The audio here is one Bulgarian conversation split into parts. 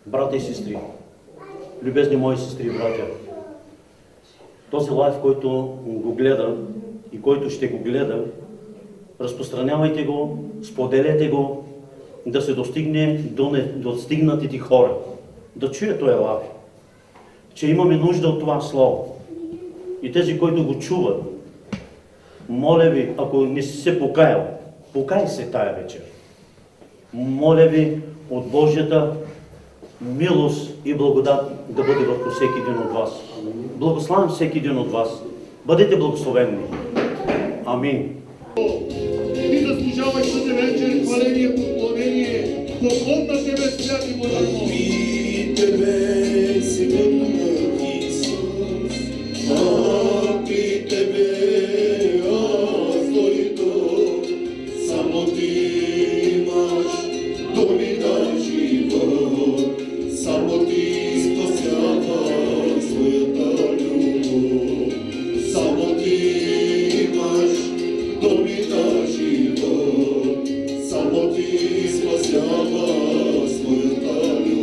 Брата и сестри, любезни мои сестри и братя, този лайф, който го гледа и който ще го гледа, разпространявайте го, споделете го, да се достигне до стигнатите хора, да чуят този лайф, че имаме нужда от това слово. И тези, които го чуват, моля ви, ако не си се покаял, покай се тая вечер. Моля ви от Божията милост и благодат да бъде върху всеки един от вас. Благославям всеки един от вас. Бъдете благословени. Амин. Ти заслужаваш тази вечер хваление, поклонение, поклон на Тебе, святи Боже мой. При Тебе си върнах, Исус, при Тебе аз дойдох, само Ти имаш думи на живот, само Ти спасяваш своята любов, само Ти имаш думи на живот, само Ти спасяваш своята любов.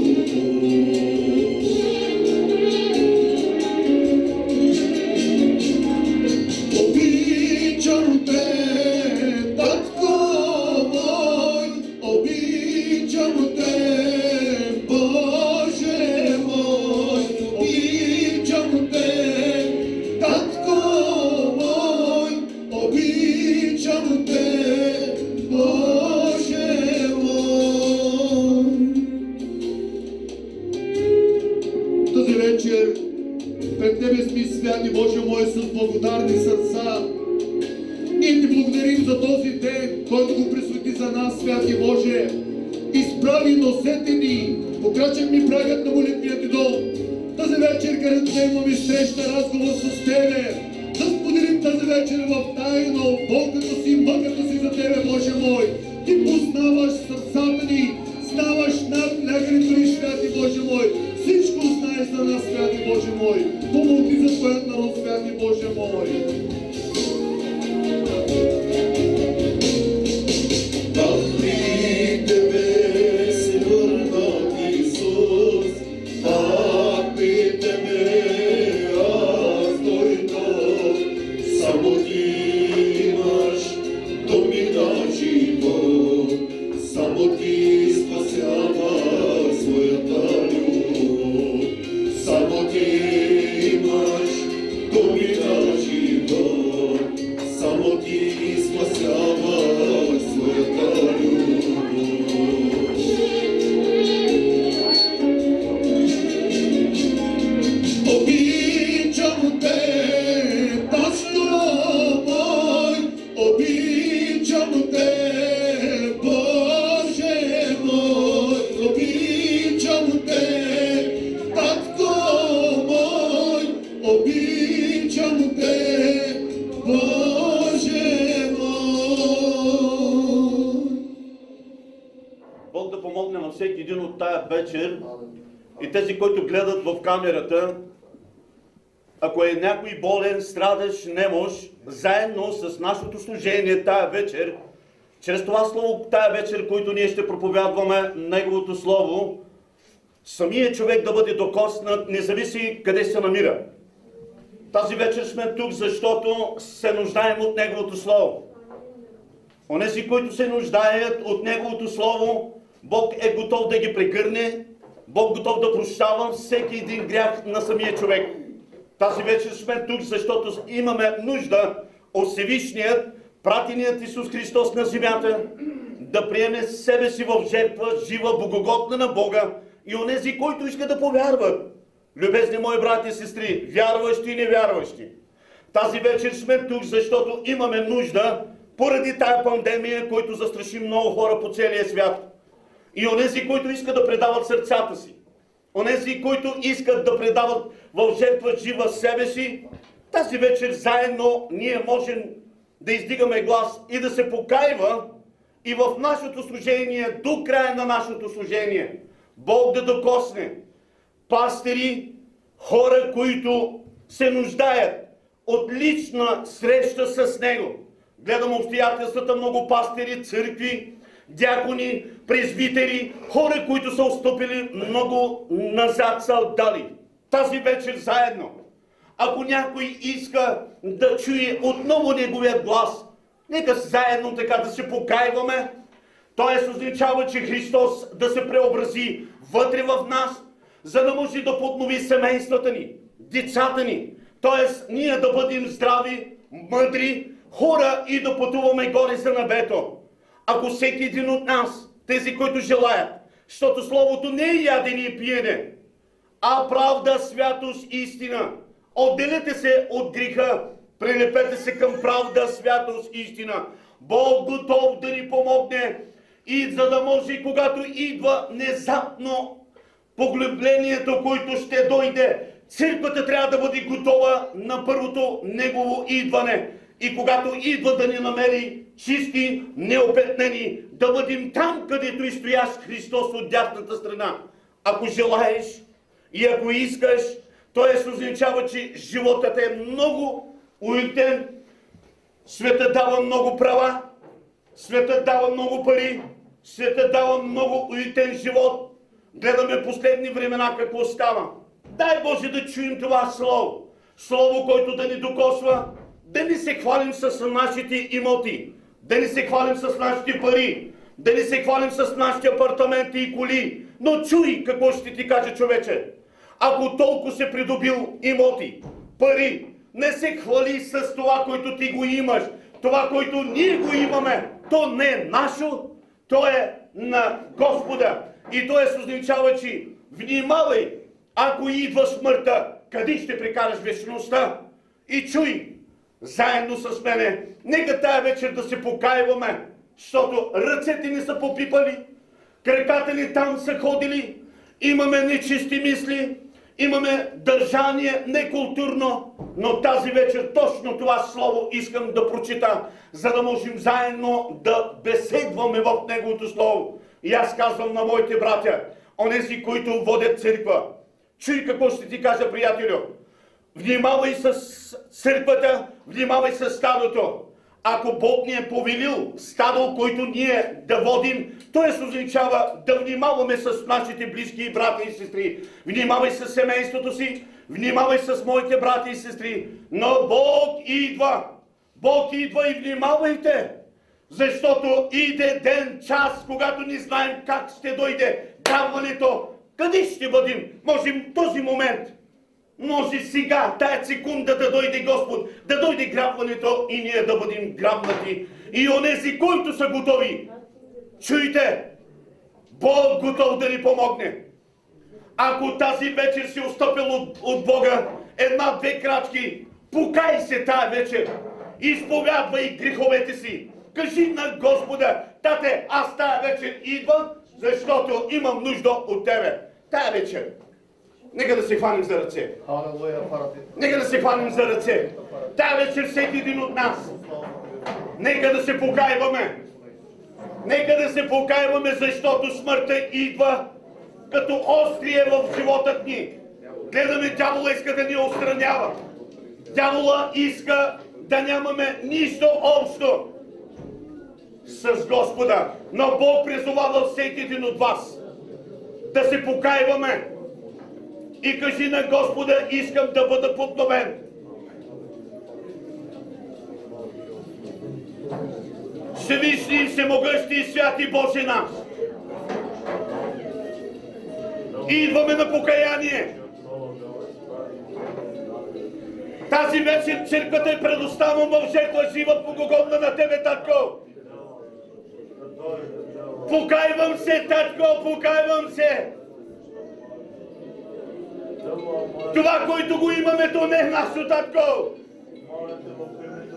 Обичам Те, Татко мой, обичам Те, Боже мой, обичам Те, Татко мой, обичам Те, Боже мой. Тази вечер пред Тебе сме, святи Боже мой, с благодарни сърца. Ние Ти благодарим за този ден, който го присвети за нас, святи Боже. Изправи носете ни, покрачах ми прагът на молитвия Ти дом. Тази вечер, където да имаме среща, разговор с Тебе, да споделим тази вечер в тайно, болката си, мъката си за Тебе, Боже мой. Ти познаваш сърцата ни, знаваш надлягането ни, святи Боже мой. Всичко знаеш за нас, святи Боже мой. Помогни за Твоят народ, святи Боже мой. При Тебе се върнах, Исус, при Тебе аз дойдох, само Ти имаш думи на живот, само Ти спасяваш своята любов, само Ти имаш думи на живот, само Ти спасяваш своята любов. Обичам Те, Татко мой, обичам Те, Боже мой, обичам Те, Татко мой, обичам Те, Боже мой. Бог да помогне на всеки един от тая вечер и тези, които гледат в камерата. Ако е някой болен, страдащ, немощ, заедно с нашето служение тая вечер, чрез това слово тая вечер, който ние ще проповядваме, Неговото слово, самият човек да бъде докоснат, не зависи къде се намира. Тази вечер сме тук, защото се нуждаем от Неговото слово. Онези, които се нуждаят от Неговото слово, Бог е готов да ги прегърне, Бог готов да прощава всеки един грях на самия човек. Тази вечер сме тук, защото имаме нужда от Всевишният, пратеният Исус Христос на земята, да приеме себе си в жертва, жива, богогодна на Бога и онези, които искат да повярват. Любезни мои брати и сестри, вярващи и невярващи, тази вечер сме тук, защото имаме нужда, поради тая пандемия, който застраши много хора по целия свят. И онези, които искат да предават сърцата си, онези, които искат да предават в жертва жива себе си, тази вечер заедно ние можем да издигаме глас и да се покайва и в нашето служение, до края на нашето служение, Бог да докосне пастири, хора, които се нуждаят от лична среща с Него. Гледам обстоятелствата, много пастири, църкви, дякони, презвитери, хора, които са отстъпили много назад, са отдали. Тази вечер заедно. Ако някой иска да чуе отново неговия глас, нека заедно така да се покайваме. Тоест означава, че Христос да се преобрази вътре в нас, за да може да поднови семействата ни, децата ни. Тоест ние да бъдем здрави, мъдри хора и да пътуваме горе за небето. Ако всеки един от нас, тези, които желаят, защото Словото не е ядене и пиене, а правда, святост, истина. Отделете се от греха, прилепете се към правда, святост, истина. Бог готов да ни помогне и за да може, когато идва внезапно поглъблението, което ще дойде, църквата трябва да бъде готова на първото Негово идване. И когато идва да ни намери чисти, неопетнени, да бъдем там, където и стоящ Христос от дясната страна. Ако желаеш и ако искаш, то означава, че животът е много уютен, светът дава много права, светът дава много пари, светът дава много уютен живот. Гледаме последни времена какво става. Дай Боже да чуем това слово. Слово, което да ни докосва, да не се хвалим с нашите имоти, да не се хвалим с нашите пари, да не се хвалим с нашите апартаменти и коли. Но чуй какво ще ти каже, човече. Ако толкова се придобил имоти, пари, не се хвали с това, което ти го имаш. Това, което ние го имаме, то не е наше, то е на Господа. И то означава, че внимавай, ако идва смъртта, къде ще прекараш вечността? И чуй, заедно с мене, нека тая вечер да се покайваме, защото ръцете ни са попипали, краката ни там са ходили, имаме нечисти мисли, имаме държание некултурно, но тази вечер точно това слово искам да прочита, за да можем заедно да беседваме в Неговото слово. И аз казвам на моите братя, онези, които водят църква, чуй какво ще ти кажа, приятелю. Внимавай с църквата, внимавай с стадото. Ако Бог ни е повелил стадо, който ние да водим, то означава да внимаваме с нашите близки брати и сестри. Внимавай с семейството си, внимавай с моите брати и сестри. Но Бог идва. Бог идва и внимавайте. Защото иде ден, час, когато не знаем как ще дойде грабването. Къде ще бъдем? Може този момент. Може сега, тая секунда да дойде Господ, да дойде грабването и ние да бъдем грабнати. И онези, които са готови, чуйте, Бог готов да ни помогне. Ако тази вечер си отстъпил от Бога, една-две крачки, покай се тая вечер, изповядвай греховете си. Кажи на Господа, тате, аз тая вечер идвам, защото имам нужда от тебе. Тая вечер. Нека да се хванем за ръце. Нека да се хванем за ръце. Тая вечер всеки един от нас. Нека да се покайваме. Нека да се покайваме, защото смъртта идва като острие в живота ни. Гледаме, дявола иска да ни отстранява. Дявола иска да нямаме нищо общо с Господа. Но Бог призовава всеки един от вас да се покайваме. И кажи на Господа, искам да бъда подновен. Всевишни, всемогъщи и святи Боже наш. Идваме на покаяние. Тази вечер църквата е предоставена в жертва жива, богоугодна на Тебе, Татко. Покайвам се, Татко, покайвам се. Това, което го имаме, то не е нашо, Татко.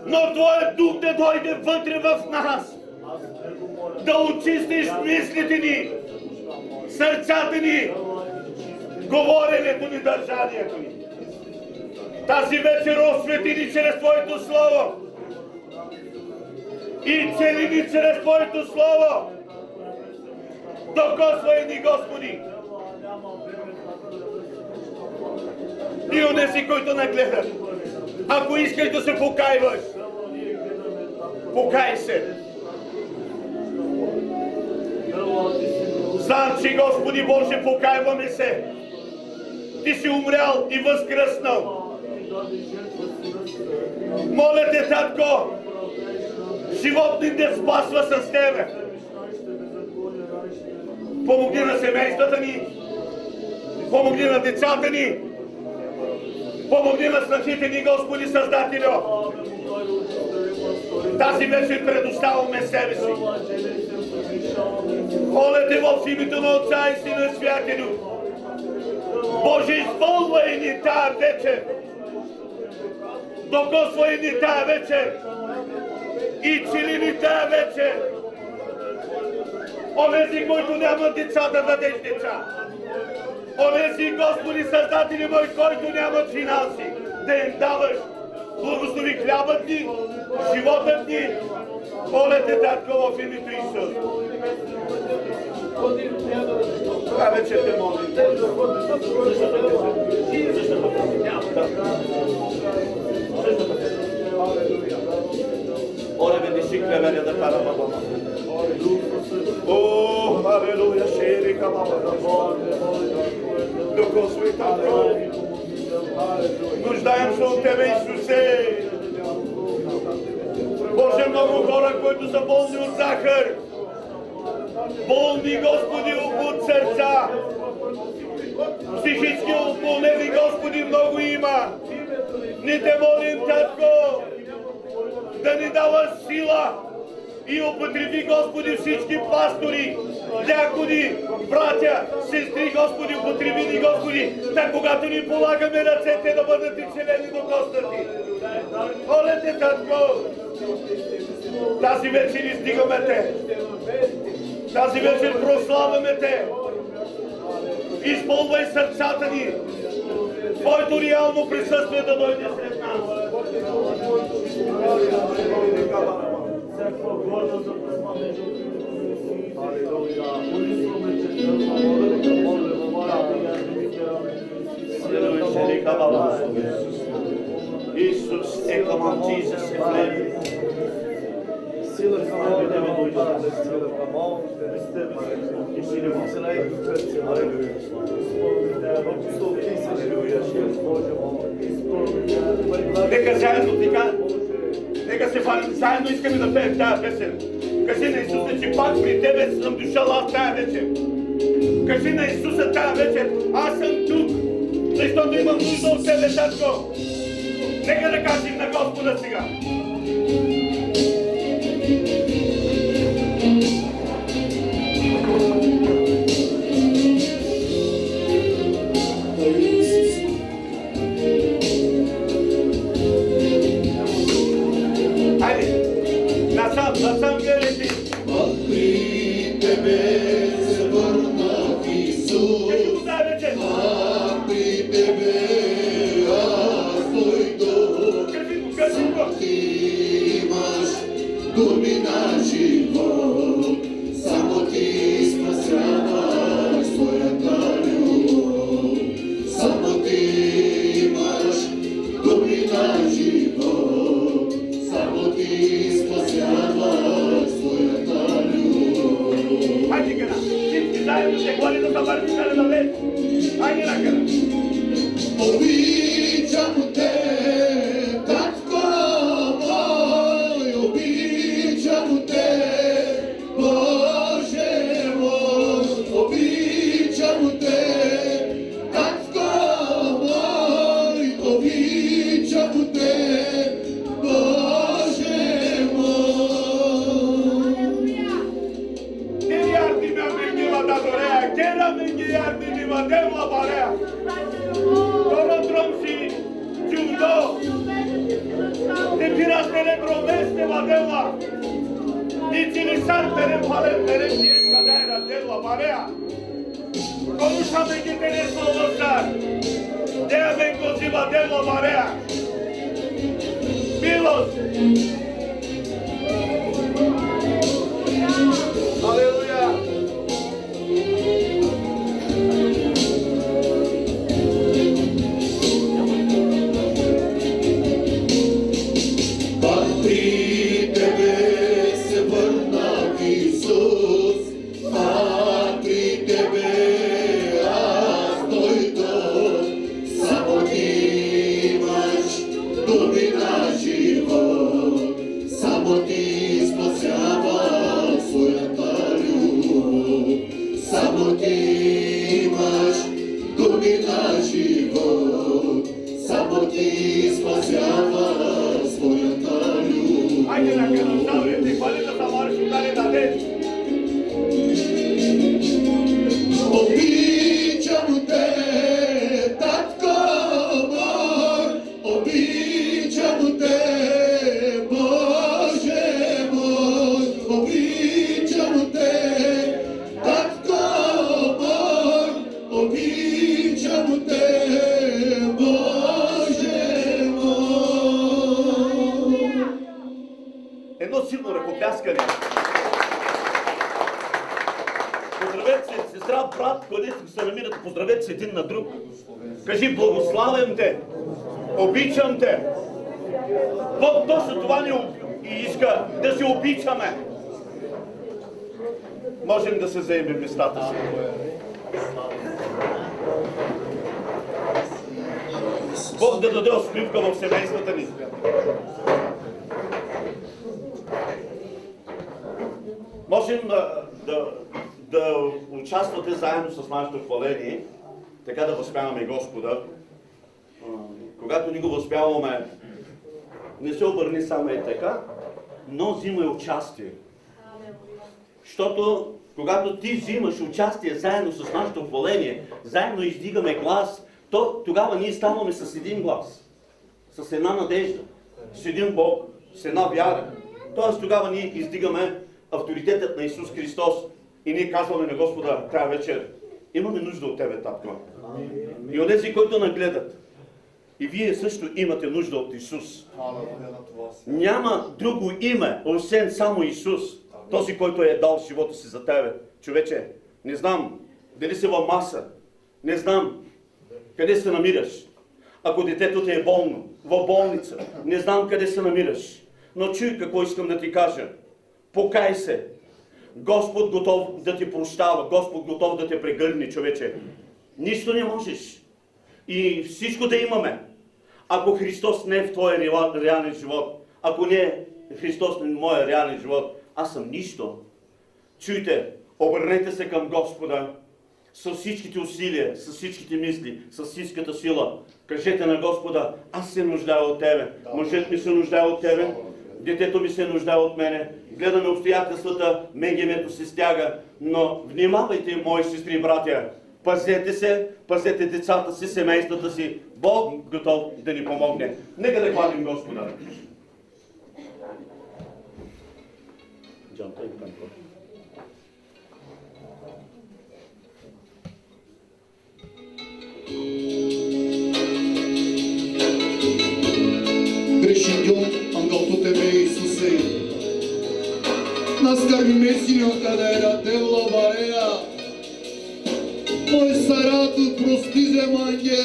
Но Твоят дух да дойде вътре в нас. Да очистиш мислите ни, сърцата ни, говоренето ни, държанието ни. Тази вечер освети ни чрез Твоето Слово. И цели ни чрез Твоето Слово. Докосвай ни, Господи. И онези, които нагледат. Ако искаш да се покайваш, покай се. Знам, че Господи Боже, покайваме се. Ти си умрял и възкръснал. Моля те, Татко, живот ни да спасва с Тебе. Помогни на семействата ни, помогни на децата ни, помогни на снахите ни, Господи Създателю. Тази вечер предоставяме себе си. Моля те в името на Отца и Сина и Святелю. Боже, изпълвай ни тая вечер. Докосвай ни тая вечер. И цели ни тая вечер. Онези, които нямат деца, да дадеш деца. Онези, Господи Създатели мой, които нямат финанси, да им даваш. Благослови хлябът ни, животът ни. Моля те, Татко, в името Исус. Това вече те молим. Оре бе диши клеверя да кара баба. О, алелуя, шерика баба. Докосвай, Татко. Нуждаем се от Тебе, Исусе. Боже, много хора, които са болни от захар. Болни, Господи, от сърца. Психически отболнени, Господи, много има. Ни те молим, Татко, да ни дава сила и употреби, Господи, всички пастори, дякони, братя, сестри, Господи, употреби ни, Господи, да когато ни полагаме ръцете да бъдат изцелени до костите. Моля те, Татко, тази вечер издигаме Те. Тази вечер прославяме Те. Изпълвай сърцата ни. Твоето реално присъствие да дойде сред нас. Исус е към Jesus е влезе. Сила към Тебе да дойде. Нека заедно така, нека се фаним, заедно искаме да пеем тая песен. Кажи на Исуса, че пак при Тебе съм дошъл аз тая вечер. Кажи на Исуса тая вечер, аз съм тук, защото имам нужда от Тебе, Татко. Нека да кажем на Господа сега. Насам гледайте. Пак при Тебе се върнах, Исус. Пак при Тебе аз дойдох. Ти имаш думи на живот. Само Ти спасяваш своята любов. Само Ти имаш думи на живот. Само Ти спасяваш своята любов. Хайде гъна, всички заедно се хвали да завърши на лед. Хайде на гъна. Обичам Те, Татко мой, обичам Те, Боже мой, обичам Те, Татко мой, обичам Те, Боже мой. Miliardi mi-am venit la datorea, chiar miliardi mi mă dăm la barea. Doar drum și judo. Te pirastele dromeste la deva. Nici ni sartere pale mere bien cadera della barea. Conosciamo che te ne sono star. Te vengo si va della barea. Milos. Aleluia. При Тебе се върнах, Исус. имаш думи на живот, само ти спасява своята любов. Айде на каналите, хвалите за марши, дали да деш. Обичам те, татко мой, обичам те, Боже мой, обичам те, татко мой, обичам те, Боже мой. Едно силно ръкопляскане. Поздравете се, сестра, брат, където се намирате, поздравете се един на друг. Кажи, благославям те, обичам те. Бог точно това ни иска, да се обичаме. Можем да се заемем местата си. Бог да даде усмивка в семействата ни. Можем да участвате заедно с нашето хваление, така да възпяваме Господа. Когато ни го възпяваме, не се обърни само е така, но взимай участие. Защото когато ти взимаш участие заедно с нашето хваление, заедно издигаме глас, то тогава ние ставаме с един глас, с една надежда, с един Бог, с една вяра. Тоест тогава ние издигаме авторитетът на Исус Христос и ние казваме на Господа тази вечер: имаме нужда от Тебе, татко. И от тези, които нагледат, и вие също имате нужда от Исус. Няма друго име, освен само Исус, този, който е дал живота си за тебе. Човече, не знам дали си във маса, не знам къде се намираш. Ако детето ти е болно, в болница, не знам къде се намираш. Но чуй какво искам да ти кажа. Покай се. Господ готов да ти прощава, Господ готов да те прегърне, човече. Нищо не можеш. И всичко да имаме. Ако Христос не е в твоя реален живот, ако не е Христос не е в моя реален живот, аз съм нищо. Чуйте, обърнете се към Господа с всичките усилия, с всичките мисли, с всичката сила. Кажете на Господа: аз се нуждая от Тебе, мъжът ми се нуждае от Тебе, детето ми се нуждае от мене, гледаме обстоятелствата, мегемето се стяга, но внимавайте, мои сестри и братя, пазете се, пазете децата си, семействата си, Бог готов да ни помогне. Нека да хвалим Господа. Gрешидjon, ангелто Тебе, Исусе, наскърби месино кадера те влабарея, мой сарато прости земанге,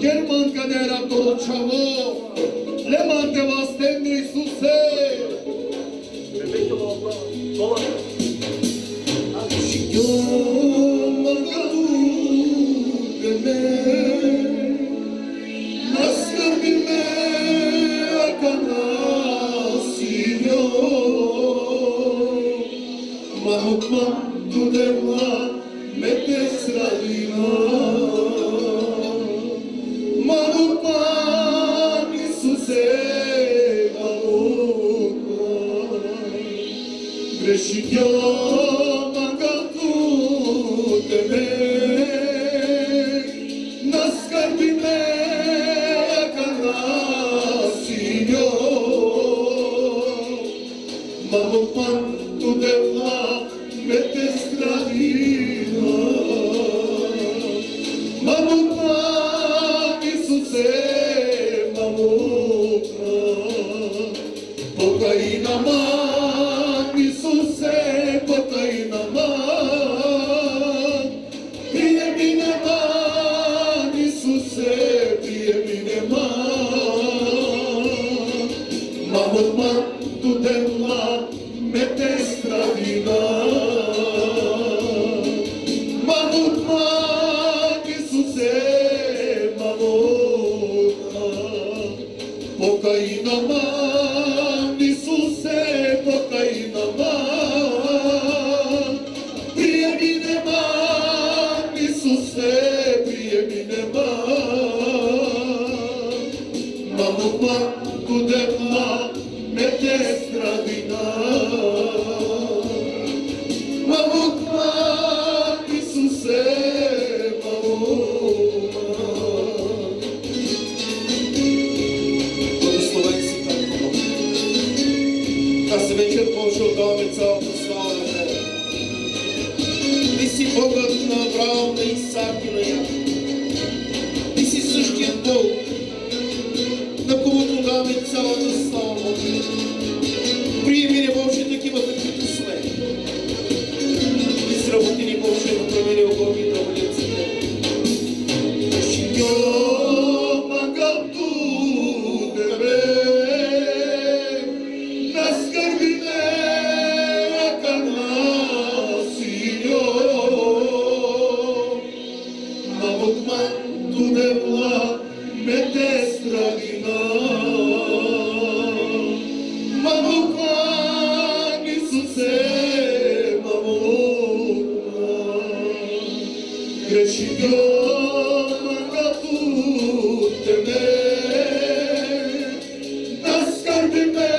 герман кадера торчаво, леман те вастенне, Исусе. Gрешидjon, ангелто Тебе, наскърби ме, Mahukman tu devla metes radina, Mahukman Isuse Mahukman, Greshitya mangatu Tebe, naskarbi me akana Signor, Mahukman tu devla metes radina, Mahukman Isuse Mahukman, pokaj naman Isuse, pokaj naman, prijemi naman Isuse, prijemi naman, Mahukman tu devla metes radina, Mahukman Isuse Mahukman, pokaj naman Isuse, pokaj naman, prijemi naman Грешител като тебе, да скърбиме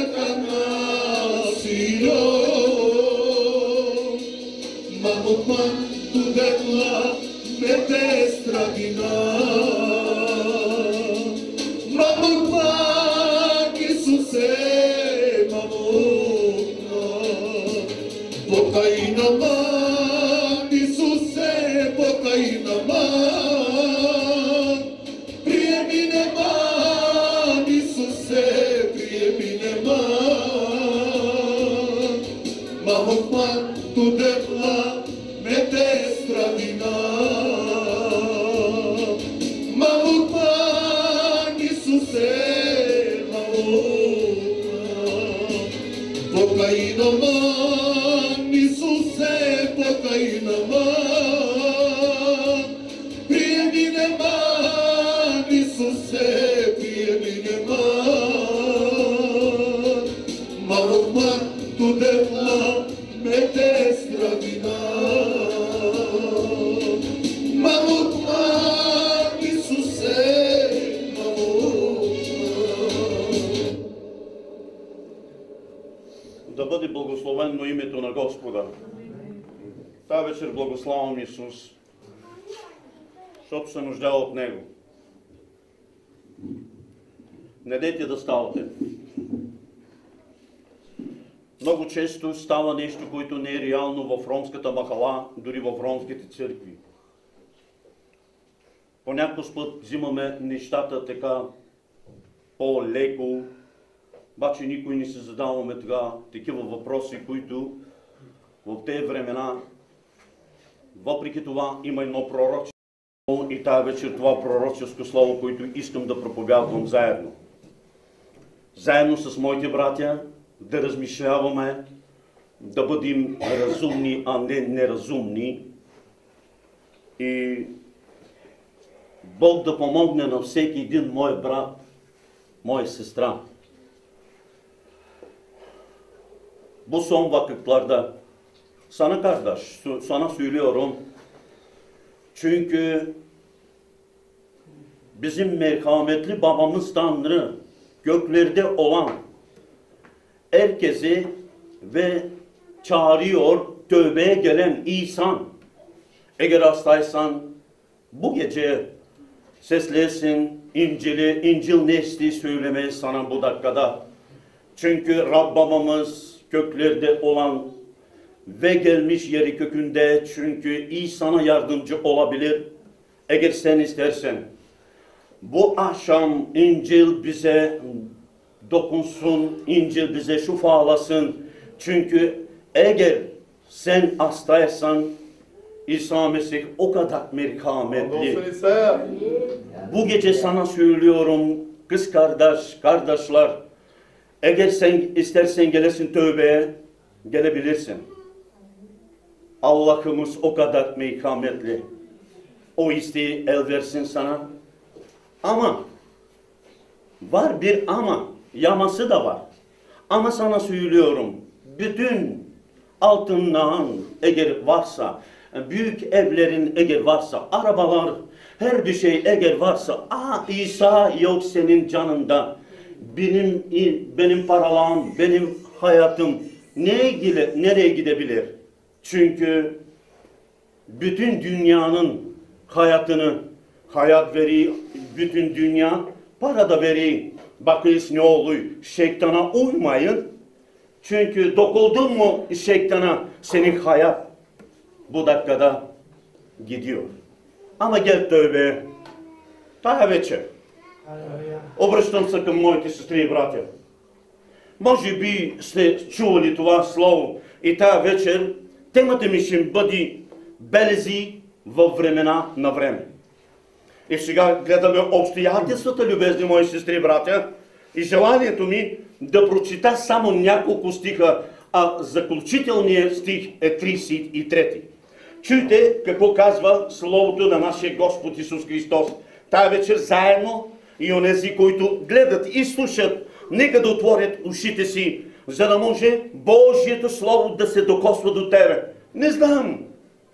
Атанасио. Мамот tudetla mete stradina. Mamot Isuse, mamot Pokaina man, Isuse, pokaina man. Приемине man, Isuse, приемине man. Mamot tudetla mete stradina. Mamot Isuse, mamot Pokaina man, Isuse, pokaina man. Приемине man, Isuse, приемине man. Mamot tudetla mete stradina. Mamot Isuse, mamot. Да бъде благословено името на Господа. Тая вечер благославям Исус, защото се нуждае от Него. Не дейте да ставате. Много често става нещо, което не е реално в ромската махала, дори в ромските църкви. По някакъв път взимаме нещата така по-леко, обаче никой не се задаваме такива въпроси, които в тези времена, въпреки това, има едно пророчество и тая вечер това пророческо слово, което искам да проповядвам заедно. Заедно с моите братя да размишляваме, да бъдем разумни, а не неразумни. И Бог да помогне на всеки един мой брат, моя сестра. Bu son vakitlarda sana kardeş, sana söylüyorum. Çünkü bizim merhametli babamız Tanrı, göklerde olan herkesi ve çağırıyor tövbeye gelen insan. Eğer hastaysan bu gece seslesin İncil nesli söylemeye sana bu dakikada. Çünkü Rab babamız köklerde olan ve gelmiş yeri kökünde, çünkü İsa'na yardımcı olabilir. Eğer sen istersen bu akşam İncil bize dokunsun, İncil bize şifalasın. Çünkü eğer sen hastaysan İsa Mesih o kadar merhametli. Bu gece sana söylüyorum kız kardeş, kardeşler. Eğer sen istersen gelesin tövbeye, gelebilirsin. Allah'ımız o kadar merhametli. O isteği el versin sana. Ama, var bir ama, yaması da var. Ama sana söylüyorum, bütün altınların eğer varsa, büyük evlerin eğer varsa, arabalar, her bir şey eğer varsa, İsa yok senin canında. Benim paralarım, benim hayatım nereye gidebilir? Çünkü bütün dünyanın hayat veriyor, bütün dünya para da veriyor. Bakınız ne oluyor? Şeytana uymayın. Çünkü dokuldun mu şeytana, senin hayat bu dakikada gidiyor. Ama gel tövbe. Тая вечер обръщам се към моите сестри и братя. Може би сте чували това слово и тая вечер темата ми ще бъде белези във времена на време. И сега гледаме обстоятелствата, любезни мои сестри и братя, и желанието ми да прочита само няколко стиха, а заключителният стих е 33. Чуйте какво казва словото на нашия Господ Исус Христос. Тая вечер заедно и онези, които гледат и слушат, нека да отворят ушите си, за да може Божието Слово да се докосва до тебе. Не знам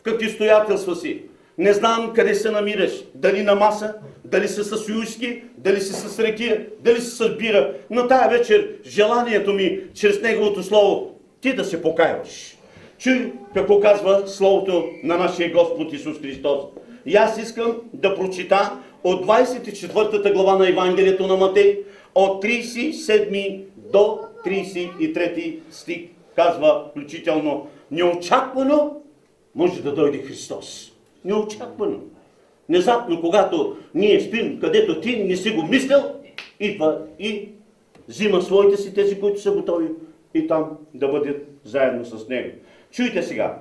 какви стоятелства си. Не знам къде се намираш. Дали на маса, дали си с уиски, дали си с ракия, дали си с бира. Но тая вечер желанието ми, чрез Неговото Слово, ти да се покаяваш. Чуй какво казва Словото на нашия Господ Исус Христос. И аз искам да прочита от 24-та глава на Евангелието на Матей, от 37 до 33 стих, казва включително: неочаквано може да дойде Христос. Неочаквано. Внезапно, когато ние спим, където ти не си го мислил, идва и взима своите си, тези, които са готови, и там да бъдат заедно с Него. Чуйте сега.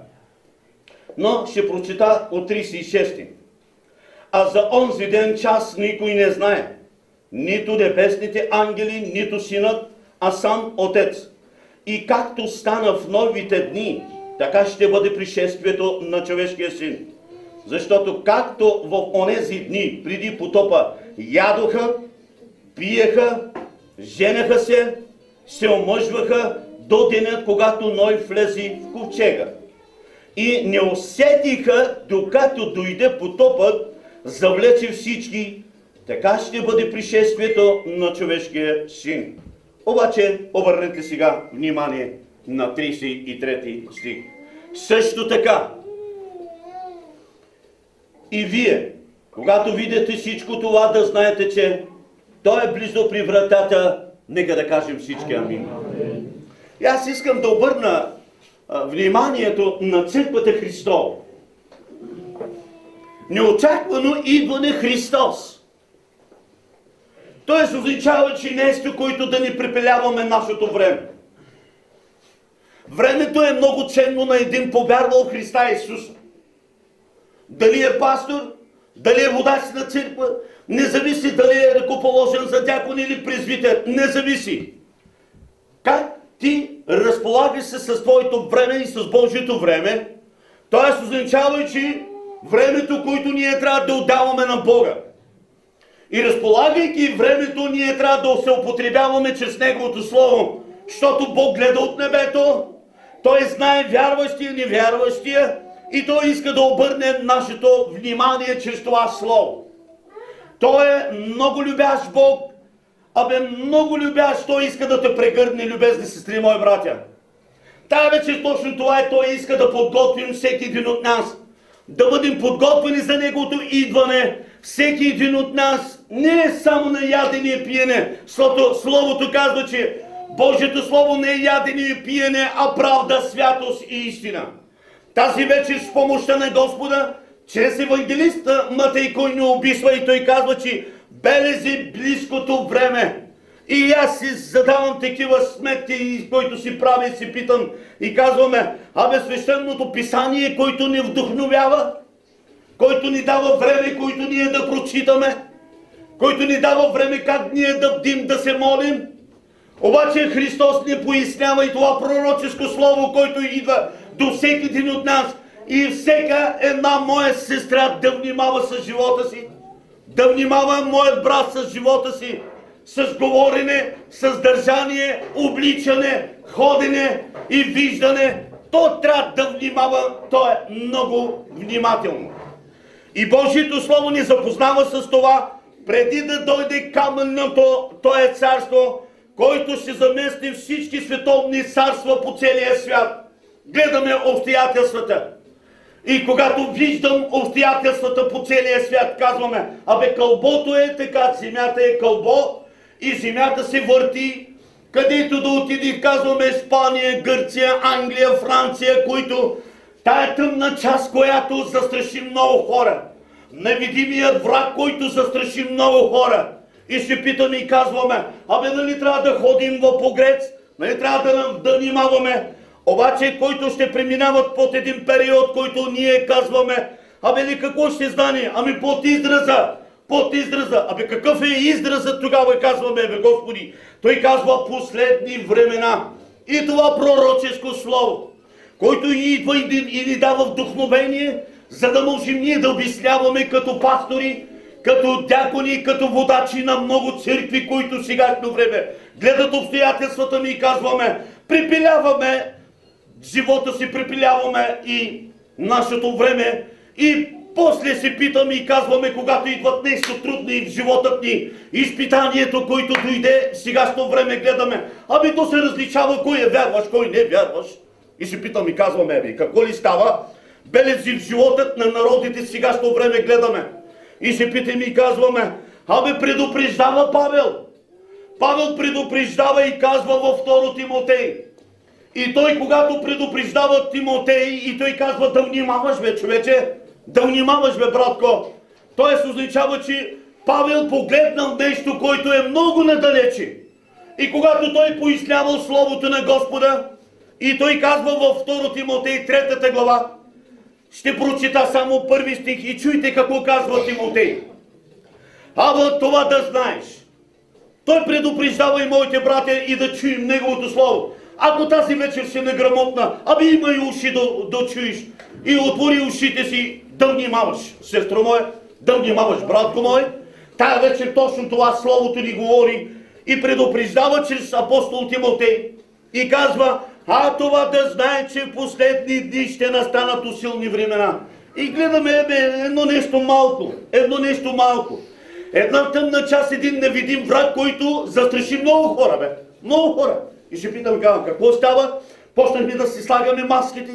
Но ще прочита от 36. А за онзи ден час никой не знае. Нито небесните ангели, нито Синът, а сам Отец. И както стана в новите дни, така ще бъде пришествието на човешкия син. Защото както в онези дни преди потопа ядоха, пиеха, женеха се омъжваха до деня, когато Ной влезе в ковчега. И не усетиха, докато дойде потопът, завлече всички, така ще бъде пришествието на човешкия син. Обаче, обърнете сега внимание на 33 стих. Също така, и вие, когато видите всичко това, да знаете, че той е близо при вратата, нека да кажем всички амин. И аз искам да обърна вниманието на църквата Христова. Неочаквано идване Христос. Тоест означава, че нещо, което да ни препеляваме нашето време. Времето е много ценно на един повярвал Христа Исус. Дали е пастор, дали е водач на църква, не зависи дали е ръкоположен за дякон или презвитер, не зависи. Как ти разполагаш се с твоето време и с Божието време, т.е. означава, че времето, което ние трябва да отдаваме на Бога. И разполагайки времето, ние трябва да се употребяваме чрез Неговото Слово, защото Бог гледа от небето, Той знае вярващия и невярващия и Той иска да обърне нашето внимание чрез това Слово. Той е много любящ Бог, много любящ, Той иска да те прегърне, любезни сестри, мои братя. Тая вечер точно това е, Той иска да подготвим всеки един от нас. Да бъдем подготвени за Неговото идване. Всеки един от нас не е само на ядене и пиене, защото Словото казва, че Божието Слово не е ядене и пиене, а правда, святост и истина. Тази вечер с помощта на Господа, чрез евангелиста Матей, кой ни описва, и той казва, че белези близкото време. И аз си задавам такива сметки, които си правя и си питам и казваме: свещеното писание, който ни вдъхновява, който ни дава време, който ние да прочитаме, който ни дава време как ние да бдим, да се молим. Обаче Христос ни пояснява и това пророческо слово, който идва до всеки един от нас. И всека една моя сестра да внимава с живота си, да внимава моят брат с живота си, с говорене, с държание, обличане, ходене и виждане. То трябва да внимава, то е много внимателно. И Божието Слово ни запознава с това, преди да дойде каменното, то е царство, който ще замести всички световни царства по целия свят. Гледаме обстоятелствата. И когато виждам обстоятелствата по целия свят, казваме: кълбото е така, земята е кълбо и земята се върти. Където да отиде, казваме Испания, Гърция, Англия, Франция, които тая тъмна част, която застраши много хора. Невидимият враг, който застраши много хора. И се питаме и казваме: нали трябва да ходим в погрец, нали трябва да внимаваме. Обаче, който ще преминават под един период, който ние казваме: какво ще стане? Под израза. Под израза. Какъв е изразът тогава, казваме, Господи? Той казва: последни времена. И това пророческо слово, който идва и ни дава вдъхновение, за да можем ние да обясняваме като пастори, като дякони, като водачи на много църкви, които сегашно време гледат обстоятелствата ми и казваме: припиляваме живота си, припиляваме и нашето време и после се питаме и казваме, когато идват нещо трудни в живота ни, изпитанието, което дойде в сегашното време, гледаме, ами то се различава кой е вярваш, кой не вярваш. И се питаме и казваме, ами какво ли става? Белези в животът на народите в сегашното време гледаме. И се питаме и казваме, абе предупреждава Павел. Павел предупреждава и казва във 2 Тимотей. И той, когато предупреждава Тимотей, и той казва, да внимаваш бе, човече, да внимаваш бе, братко. Тоест означава, че Павел погледнал нещо, което е много надалече. И когато той пояснявал Словото на Господа, и той казва във 2 Тимотей, 3 глава, ще прочита само първи стих и чуйте какво казва Тимотей. Абе това да знаеш. Той предупреждава и моите братя и да чуем Неговото Слово. Ако тази вечер си неграмотна, аби има и уши да чуеш и отвори ушите си да внимаваш, сестро моя, да внимаваш, братко мой. Тая вечер точно това Словото ни говори и предупреждава чрез апостол Тимотей и казва, а това да знае, че в последни дни ще настанат усилни времена. И гледаме едно нещо малко. Една тъмна част, един невидим враг, който застраши много хора, бе. Много хора. И ще питам, какво става? Почнахме да си слагаме маските,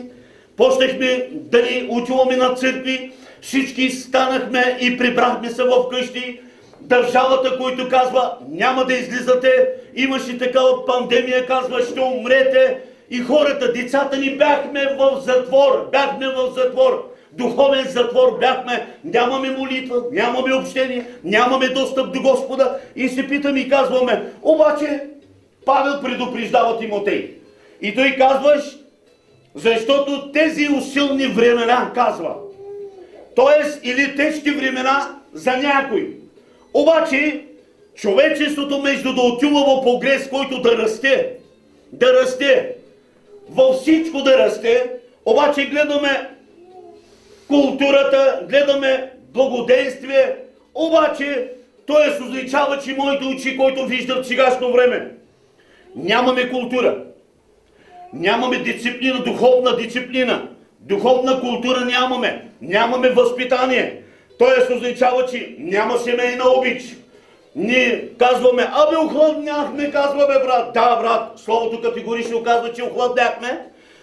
почнахме да ни отиваме на църкви, всички станахме и прибрахме се в къщи. Държавата, който казва, няма да излизате, имаше такава пандемия, казва, ще умрете. И хората, децата ни бяхме в затвор, духовен затвор бяхме, нямаме молитва, нямаме общение, нямаме достъп до Господа и се питаме и казваме, обаче Павел предупреждава Тимотей. И той казваш, защото тези усилни времена, казва, т.е. или тежки времена за някой. Обаче човечеството между да отива в прогрес, който да расте, във всичко да расте, обаче гледаме културата, гледаме благоденствие, обаче т.е. означава, че моите очи, които виждат в сегашно време, нямаме култура, нямаме дисциплина, духовна култура нямаме възпитание, т.е. означава, че няма семейна обич. Ние казваме, абе охладняхме, казваме брат. Да, брат, Словото категорично казва, че охладняхме.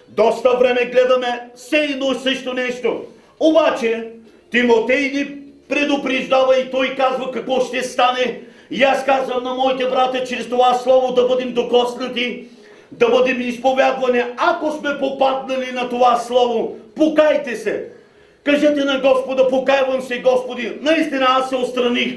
Доста време гледаме все едно също нещо. Обаче Тимотей ни предупреждава и той казва какво ще стане. И аз казвам на моите брата чрез това Слово да бъдем докоснати, да бъдем изповядвани. Ако сме попаднали на това Слово, покайте се. Кажете на Господа, покайвам се, Господи, наистина аз се отстраних.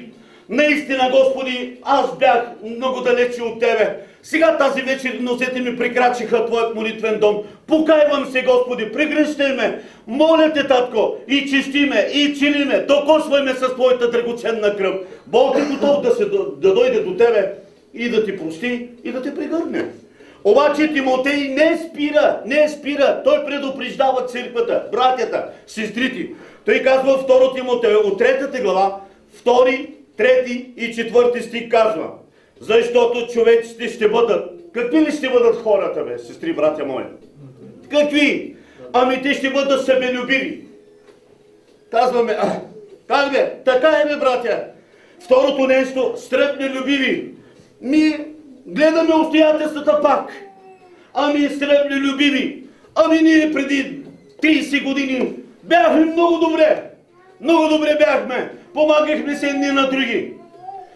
Наистина, Господи, аз бях много далече от Тебе. Сега тази вечер носете ми прекрачиха Твоят молитвен дом. Покайвам се, Господи, прегръщай ме. Моля Те, Татко, и чисти ме, и цели ме, докосвай ме с Твоята драгоценна кръв. Бог е готов да дойде до Тебе и да ти прости и да те прегърне. Обаче Тимотей не спира. Той предупреждава църквата, братята, сестрите. Той казва 2 Тимотей от 3 глава, 2, 3 и 4 стих казва, защото човеците ще бъдат, какви ли ще бъдат хората, бе, сестри, братя мои? Какви? Ами те ще бъдат себелюбиви. Казваме, как бе? Така е, бе, братя. Второто нещо, стръпнелюбиви. Гледаме обстоятелствата пак. Ами стръпнелюбиви. Ами ние преди 30 години бяхме много добре. Много добре бяхме. Помагахме се едни на други.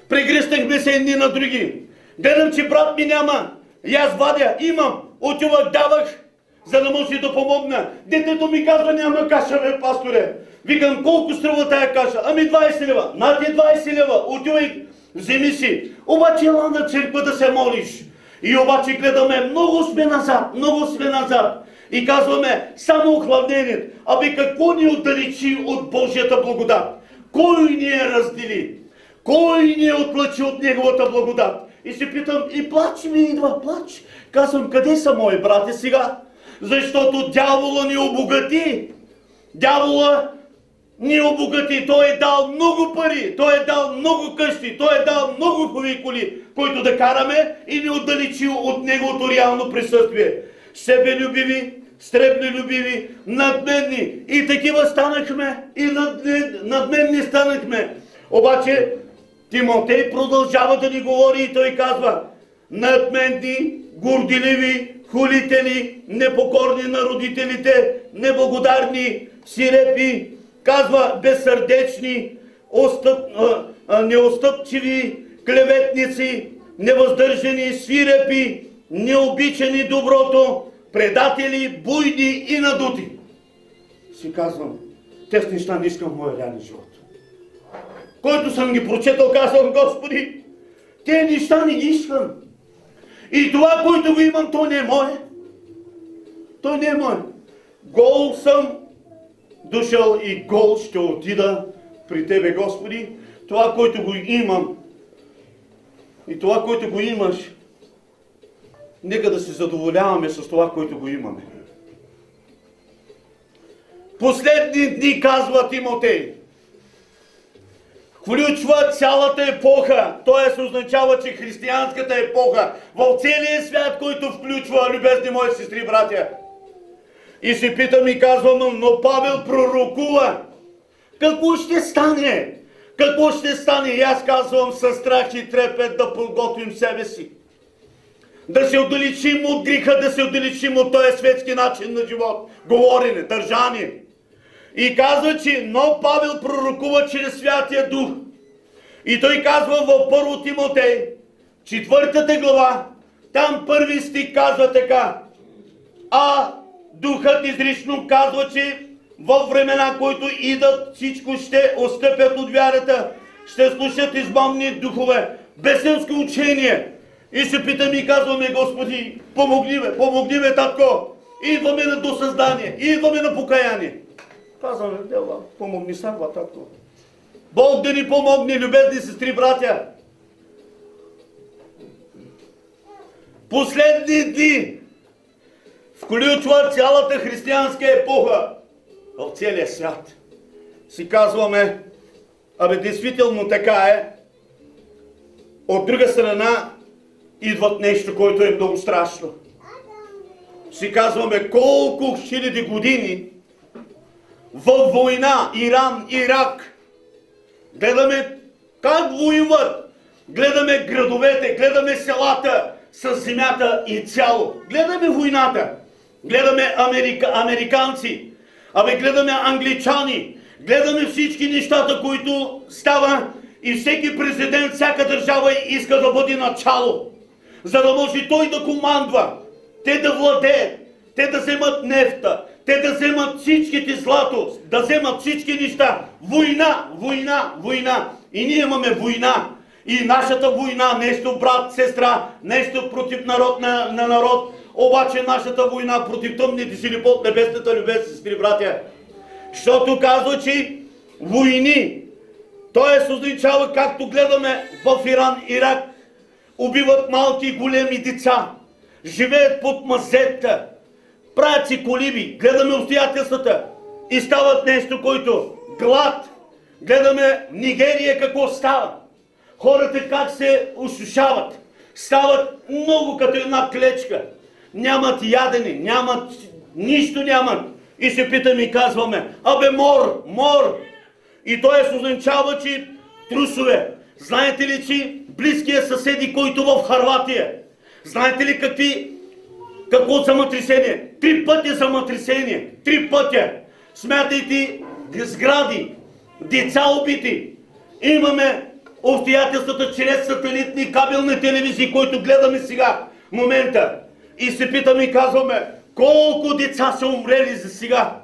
Прегръщахме се едни на други. Гледам, че брат ми няма. И аз вадя, имам. Отивах, давах, за да може да помогна. Детето ми казва, няма каша, бе, пасторе. Викам, колко струва тая каша? Ами 20 лева. На ти 20 лева. Отивай, вземи си. Обаче ела на църква да се молиш. И обаче гледаме, много сме назад. И казваме, само охладнение. Абе какво ни отдалечи от Божията благодат? Кой ни я раздели? Кой ни я отлъчи от Неговата благодат? И се питам, и плач ми идва, плач. Казвам, къде са мои брати сега? Защото дявола ни обогати. Дявола ни обогати. Той е дал много пари, той е дал много къщи, той е дал много хубави коли, които да караме и ни отдалечи от Неговото реално присъствие. Себелюбиви, сребнолюбиви, надменни. И такива станахме, и надменни станахме. Обаче Тимотей продължава да ни говори и той казва: надменни, горделиви, хулители, непокорни на родителите, неблагодарни, сирепи, казва безсърдечни, неостъпчиви, клеветници, невъздържани, свирепи, необичани доброто, предатели, буйни и надути. Си казвам, тези неща не искам в моя реален живот. Който съм ги прочетал, казвам: Господи, тези неща не ги искам. И това, което го имам, то не е мое. Той не е мое. Гол съм дошъл и гол ще отида при Тебе, Господи. Това, което го имам и това, което го имаш, нека да се задоволяваме с това, което го имаме. Последни дни, казва Тимотей, включва цялата епоха, т.е. означава, че християнската епоха в целия свят, който включва, любезни мои сестри и братя. И се питам и казвам: но Павел пророкува. Какво ще стане? Какво ще стане? И аз казвам със страх и трепет да подготвим себе си. Да се отдалечим от греха, да се отдалечим от този светски начин на живот. Говорене, държание. И казва, че но Павел пророкува чрез Святия Дух. И той казва в 1 Тимотей, 4 глава, там 1 стих казва така: а Духът изрично казва, че във времена, които идат, всичко ще отстъпят от вярата, ще слушат измамни духове, бесенско учение. И се питаме и казваме: Господи, помогни ме, татко. Идваме на досъзнание, идваме на покаяние. Казваме: Дева, помогни сарва, татко. Бог да ни помогне, любезни сестри, братя. Последни дни включва цялата християнска епоха в целия свят. Си казваме: действително така е. От друга страна идват нещо, което е много страшно. Си казваме: колко хиляди години във война, Иран, Ирак, гледаме как воюват, гледаме градовете, гледаме селата с земята и цяло, гледаме войната, гледаме американци, гледаме англичани, гледаме всички нещата, които става, и всеки президент, всяка държава иска да бъде начало, за да може той да командва, те да владеят, те да вземат нефта, те да вземат всичките злато, да вземат всички неща. Война, война, война. И ние имаме война. И нашата война, нещо брат, сестра, нещо против народ на народ, обаче нашата война против тъмните сили под небесната, любезни сестри, братя. Защото казва, че войни, т.е. означава, както гледаме в Иран, Ирак, убиват малки и големи деца, живеят под мазета, правят си колиби, гледаме обстоятелствата и стават нещо, който глад. Гледаме Нигерия какво става. Хората как се осушават. Стават много като една клечка. Нямат ядене, нямат, нищо нямат. И се питаме и казваме: мор. И то означава, че трусове. Знаете ли, че близкия съседи, който в Харватия, знаете ли какво земетресение? 3 пъти земетресение. 3 пътя. Смятайте сгради, деца убити. Имаме обстоятелствата чрез сателитни кабелни телевизии, които гледаме сега, в момента. И се питаме и казваме: колко деца са умрели за сега.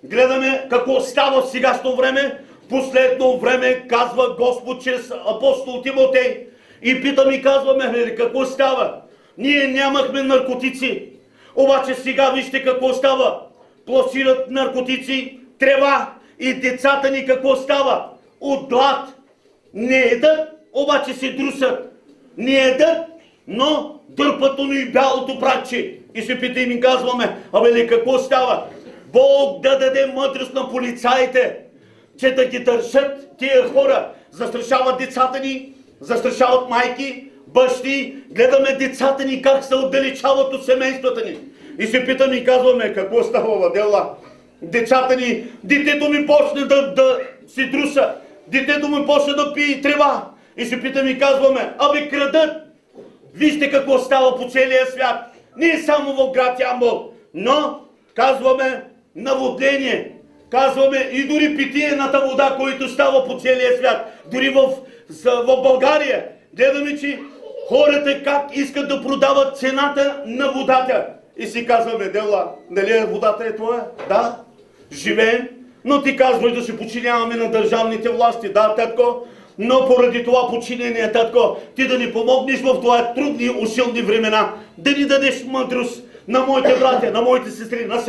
Гледаме какво става в сегашно време. Последно време, казва Господ чрез апостол Тимотей. И питаме и казваме: какво става? Ние нямахме наркотици. Обаче сега вижте какво става. Пласират наркотици, трева, и децата ни какво става? От глад. Не едат, обаче се друсат. Не едат, но дърпат и бялото братче. И се питаме и казваме: какво става? Бог да даде мъдрост на полицаите, че да ги държат тия хора. Застрашават децата ни, застрашават майки, бащи. Гледаме децата ни как се отдалечават от семействата ни. И се питаме и казваме, какво става в дела? Децата ни, детето ми почне да си друса, детето ми почне да пие трева. И се питаме и казваме, абе крадат. Вижте какво става по целия свят. Не само в град Ямбол, но казваме наводнение. Казваме и дори питиената вода, която става по целия свят. Дори в България гледаме, че хората как искат да продават цената на водата. И си казваме, дела, нали водата е твоя? Да, живеем, но ти казваш да се подчиняваме на държавните власти. Да, татко, но поради това подчинение, татко, ти да ни помогнеш в това трудни, усилни времена, да ни дадеш мъдрост на моите братя, на моите сестри, на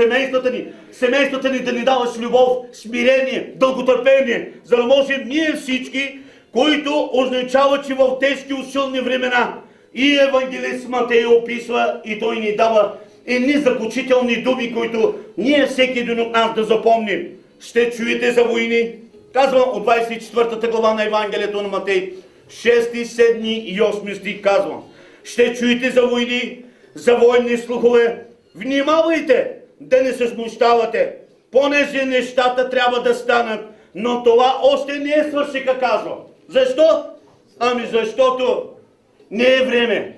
семействата ни да ни даваш любов, смирение, дълготърпение, за да можем ние всички, които означава, че в тежки усилни времена и евангелист Матей описва и той ни дава едни заключителни думи, които ние всеки един от нас да запомним. Ще чуете за войни. Казвам от 24-та глава на Евангелието на Матей, 6, 7 и 8 стих казвам. Ще чуете за войни, за военни слухове. Внимавайте да не се смущавате, понеже нещата трябва да станат, но това още не е свършика, казвам. Защо? Ами защото не е време.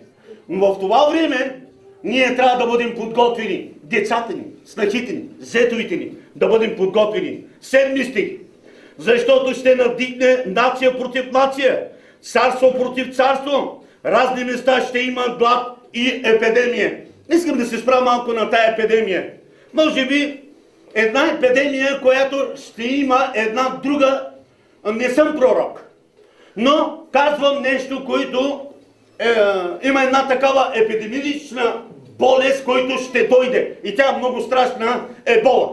В това време ние трябва да бъдем подготвени. Децата ни, снахите ни, зетовите ни, да бъдем подготвени. 7 стих. Защото ще надигне нация против нация, царство против царство. Разни места ще има глад и епидемия. Искам да се спра малко на тая епидемия. Може би една епидемия, която ще има една друга. Не съм пророк. Но казвам нещо, което има една такава епидемична болест, която ще дойде. И тя е много страшна ебола.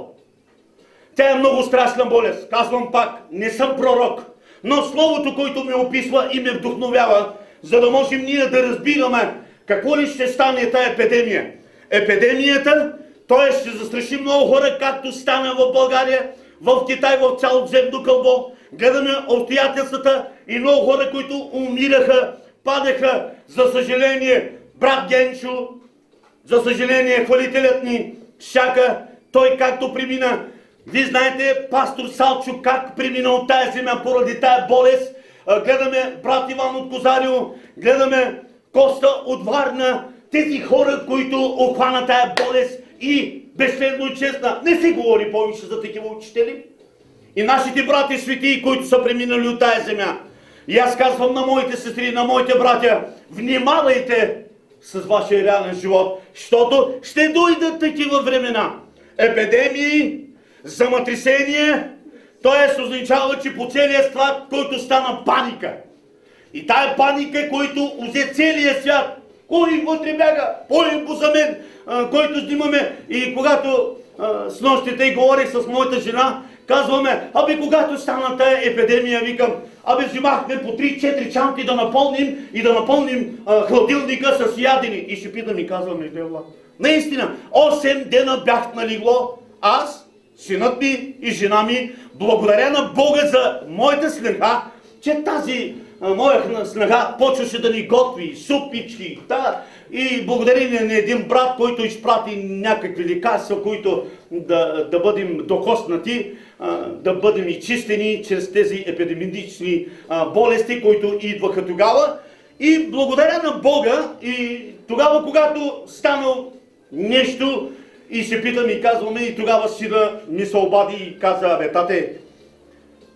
Тя е много страшна болест. Казвам пак, не съм пророк. Но словото, което ме описва и ме вдохновява, за да можем ние да разбираме какво ли ще стане тая епидемия. Епидемията, т.е. ще застраши много хора, както стана в България, в Китай, в цяло земно кълбо. Гледаме обстоятелствата и много хора, които умираха, падаха. За съжаление, брат Генчо, за съжаление, хвалителят ни Шака, той както премина. Вие знаете, пастор Салчо, как премина от тая земя поради тая болест. Гледаме брат Иван от Козарио, гледаме Коста от Варна. Тези хора, които охвана тая болест и безследно и честна. Не се говори повече за такива учители. И нашите брати светии, които са преминали от тая земя. И аз казвам на моите сестри, на моите братя, внимавайте с вашия реален живот, защото ще дойдат такива времена. Епидемии, земетресения, т.е. означава, че по целия свят, който стана паника. И тая паника, който взе целия свят, кой вътре бяга, кой за мен, който снимаме. И когато с нощите и говорих с моята жена, казваме, абе когато стана тая епидемия, викам, абе взимахме по 3-4 чанти да напълним и да напълним хладилника с ядени. И ще питам и казваме, Девла, наистина, 8 дена бях на легло, аз, синът ми и жена ми, благодаря на Бога за моята снаха, че тази моя снаха почваше да ни готви супички, и благодарение на един брат, който изпрати някакви лекарства, които да бъдем докоснати, да бъдем изчистени чрез тези епидемични болести, които идваха тогава. И благодаря на Бога, и тогава, когато станало нещо, и се питам и казваме, и тогава сина ми се обади и каза, абе, тате,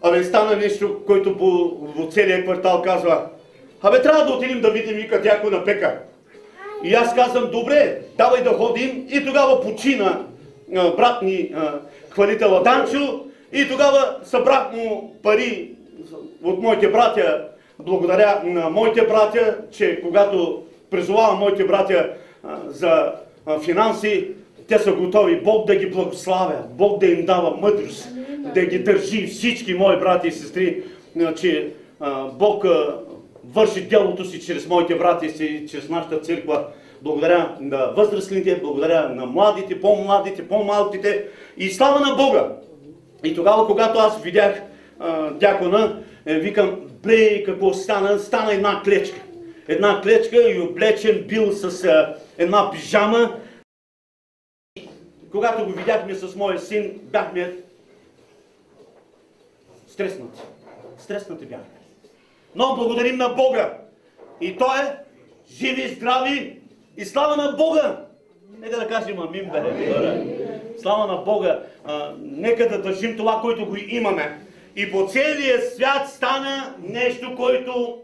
абе, стана нещо, който по целия квартал казва, абе, трябва да отидем да видим и Катяко на пека. И аз казвам, добре, давай да ходим. И тогава почина брат ни, хвалителя Данчо, и тогава събрах му пари от моите братя. Благодаря на моите братя, че когато призовавам моите братя за финанси, те са готови. Бог да ги благославя, Бог да им дава мъдрост, да ги държи всички мои брати и сестри, че Бог върши делото си чрез моите брати и чрез нашата църква. Благодаря на възрастните, благодаря на младите, по-младите, по-малките и слава на Бога. И тогава, когато аз видях дякона, викам, блей, какво стана? Стана една клечка. Една клечка и облечен бил с една пижама, когато го видяхме с моя син, бяхме стреснати. Стреснати бяхме. Но благодарим на Бога. И Той е живи, здрави и слава на Бога. Нека да кажем амин, бе. Слава на Бога. Нека да държим това, което го имаме. И по целия свят стана нещо, което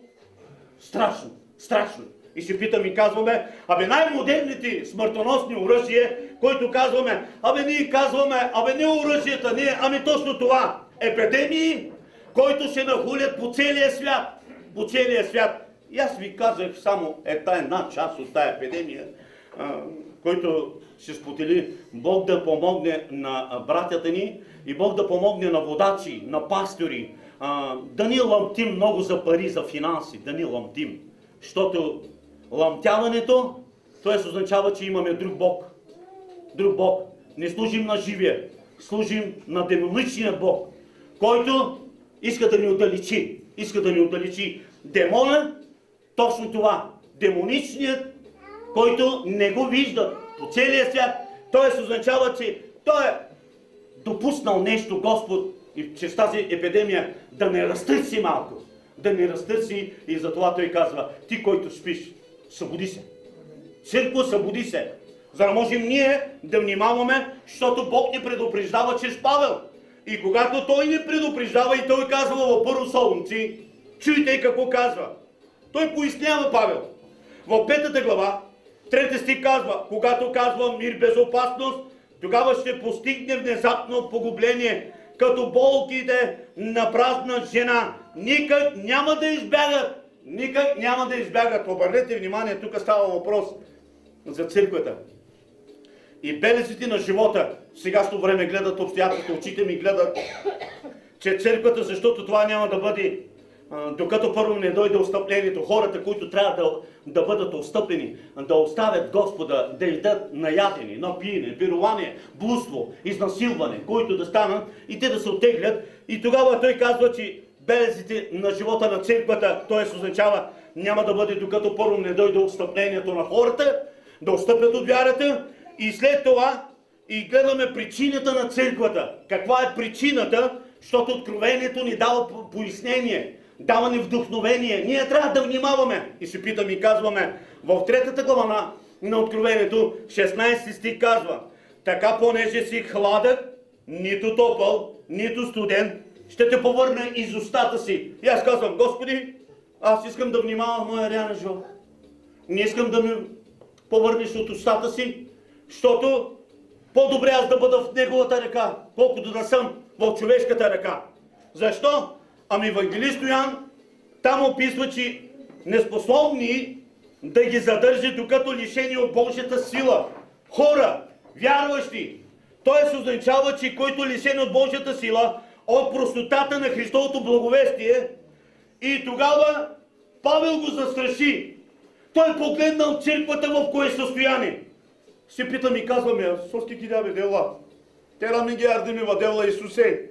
страшно, страшно. И се питам и казваме, най-модерните смъртоносни оръжия, които казваме, ние казваме, не оръжията, ние, точно това. Епидемии, които се нахулят по целия свят. По целия свят. И аз ви казах само една част от тая епидемия, който ще сподели Бог да помогне на братята ни и Бог да помогне на водачи, на пастори, да ни ламтим много за пари, за финанси, да ни ламтим. Защото ламтяването, т.е. означава, че имаме друг Бог. Друг Бог. Не служим на живия, служим на демоничния Бог, който иска да ни отдалечи. Иска да ни отдалечи. Демона, точно това. Демоничният, който не го вижда по целия свят. Т.е. означава, че той е допуснал нещо, Господ, и чрез тази епидемия да не разтърси малко. Да не разтърси и затова той казва, ти, който спиш, събуди се. Църква, събуди се. За да можем ние да внимаваме, защото Бог ни предупреждава чрез Павел. И когато той ни предупреждава и той казва в Първо Солунци, чуйте какво казва. Той пояснява Павел. В 5 глава, 3 стих казва, когато казва мир, безопасност, тогава ще постигне внезапно погубление, като болките на празна жена. Никак няма да избягат. Никак няма да избягат. Обърнете внимание, тук става въпрос за църквата. И белезите на живота в сегашното време гледат обстоятелства, очите ми гледат, че църквата, защото това няма да бъде, докато първо не дойде отстъплението, хората, които трябва да бъдат отстъпени, да оставят Господа, да идат наядени, напиене, пирование, блудство, изнасилване, които да станат и те да се оттеглят. И тогава той казва, че белезите на живота на църквата, т.е. означава, няма да бъде докато първо не дойде отстъплението на хората, да отстъпят от вярата и след това и гледаме причината на църквата. Каква е причината? Защото откровението ни дава пояснение, дава ни вдъхновение. Ние трябва да внимаваме. И се питаме и казваме, в 3 глава на Откровението, 16 стих казва, така понеже си хладък, нито топъл, нито студен, ще те повърна из устата си. И аз казвам, Господи, аз искам да внимавам в моя реален живот. Не искам да ми повърнеш от устата си, защото по-добре аз да бъда в Неговата ръка, колкото да съм в човешката ръка. Защо? Евангелист Йоан там описва, че неспособни да ги задържи, докато лишени от Божията сила. Хора, вярващи. Тоест означава, че който е лишен от Божията сила, от простотата на Христовото благовестие, и тогава Павел го застраши. Той погледнал църквата в кое състояние. Се питам и казваме, сости ги дяве дела. Тера ми ги ардеми ва дела Исусе.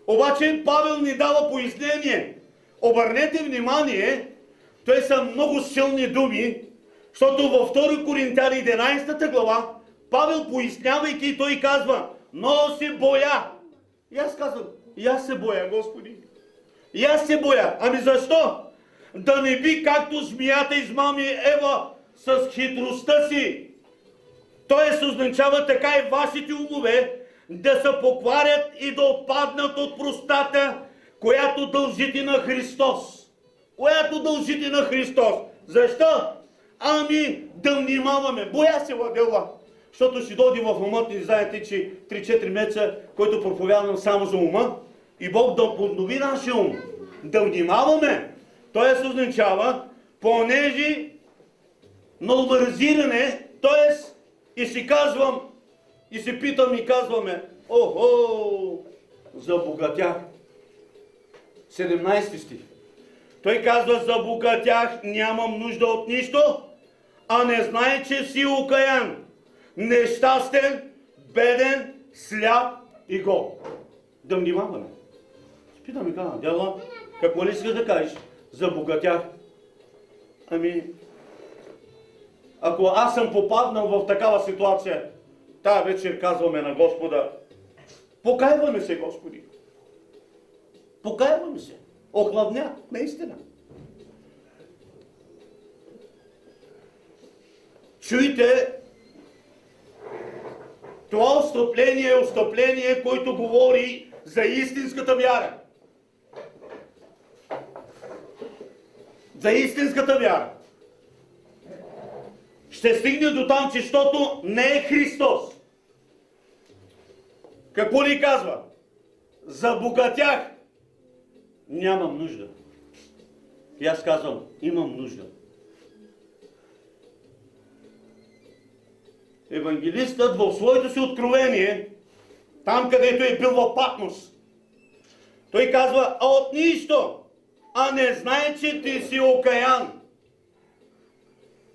Обаче Павел ни дава пояснение. Обърнете внимание, той са много силни думи, защото във 2 Коринтяни 11 глава Павел, пояснявайки, той казва, но се боя. И аз казвам, и аз се боя, Господи. И аз се боя. Защо? Да не би както змията измами Ева с хитростта си. Тоест означава така и вашите умове да се покварят и да отпаднат от простата, която дължите на Христос. Която дължите на Христос. Защо? Да внимаваме. Боя се, владела. Защото ще дойде в умът и знаете, че 3-4 месеца, който проповядам само за ума, и Бог да поднови нашия ум. Да внимаваме. Тоест означава, понеже малвързиране, тоест и си казвам, и се питам и казваме, забогатях. 17 стих. Той казва, забогатях, нямам нужда от нищо, а не знае, че си окаян, нещастен, беден, сляп и гол. Да внимаваме. Питам и казвам, дяла, какво ли искаш да кажеш? Забогатях. Ако аз съм попаднал в такава ситуация, Тая вечер казваме на Господа: покайваме се, Господи. Покайваме се. Охладня, наистина. Чуйте, това отстъпление е отстъпление, което говори за истинската вяра. За истинската вяра. Ще стигне до там, че щото не е Христос. Какво ли казва? Забогатях. Нямам нужда. И аз казвам: имам нужда. Евангелистът в своето си откровение, там където е бил в Патмос, той казва: а от нищо, а не знае, че ти си окаян.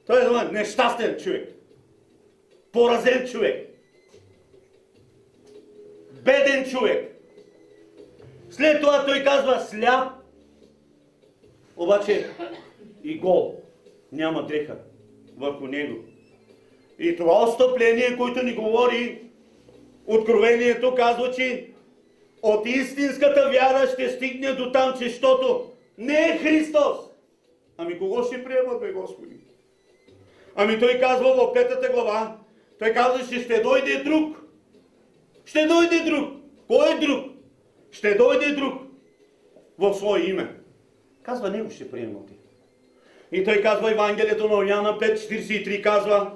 Той е нещастен човек, поразен човек, беден човек. След това той казва: сляп, обаче и гол, няма дреха върху него. И това отстъпление, което ни говори откровението, казва, че от истинската вяра ще стигне до там, че щото не е Христос. Ами кого ще приемат, бе, Господи? Ами той казва в 5 глава, той казва, че ще дойде друг. Ще дойде друг. Кой е друг? Ще дойде друг в свое име. Казва, него ще приемате. И той казва, Евангелието на Йоанна 5:43 казва: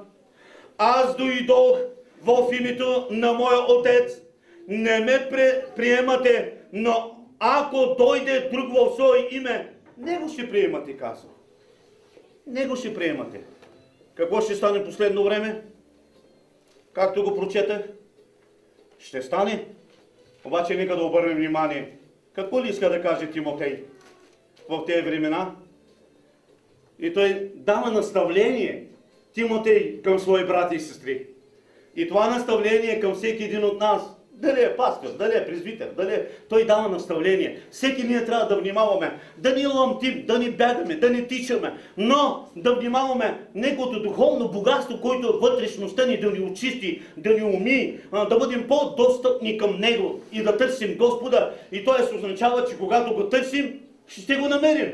аз дойдох в името на моя Отец, не ме приемате, но ако дойде друг в свое име, него ще приемате, казва. Него ще приемате. Какво ще стане последно време? Както го прочетах, ще стане. Обаче нека да обърнем внимание. Какво ли иска да каже Тимотей в тези времена? И той дава наставление, Тимотей, към свои брати и сестри. И това наставление е към всеки един от нас. Дали е пастор, дали е презвитер, той дава наставление. Всеки ние трябва да внимаваме, да ни ламтим, да ни бягаме, да ни тичаме, но да внимаваме неговото духовно богатство, което вътрешността ни да ни очисти, да ни уми, да бъдем по-достъпни към Него и да търсим Господа. И това се означава, че когато го търсим, ще го намерим.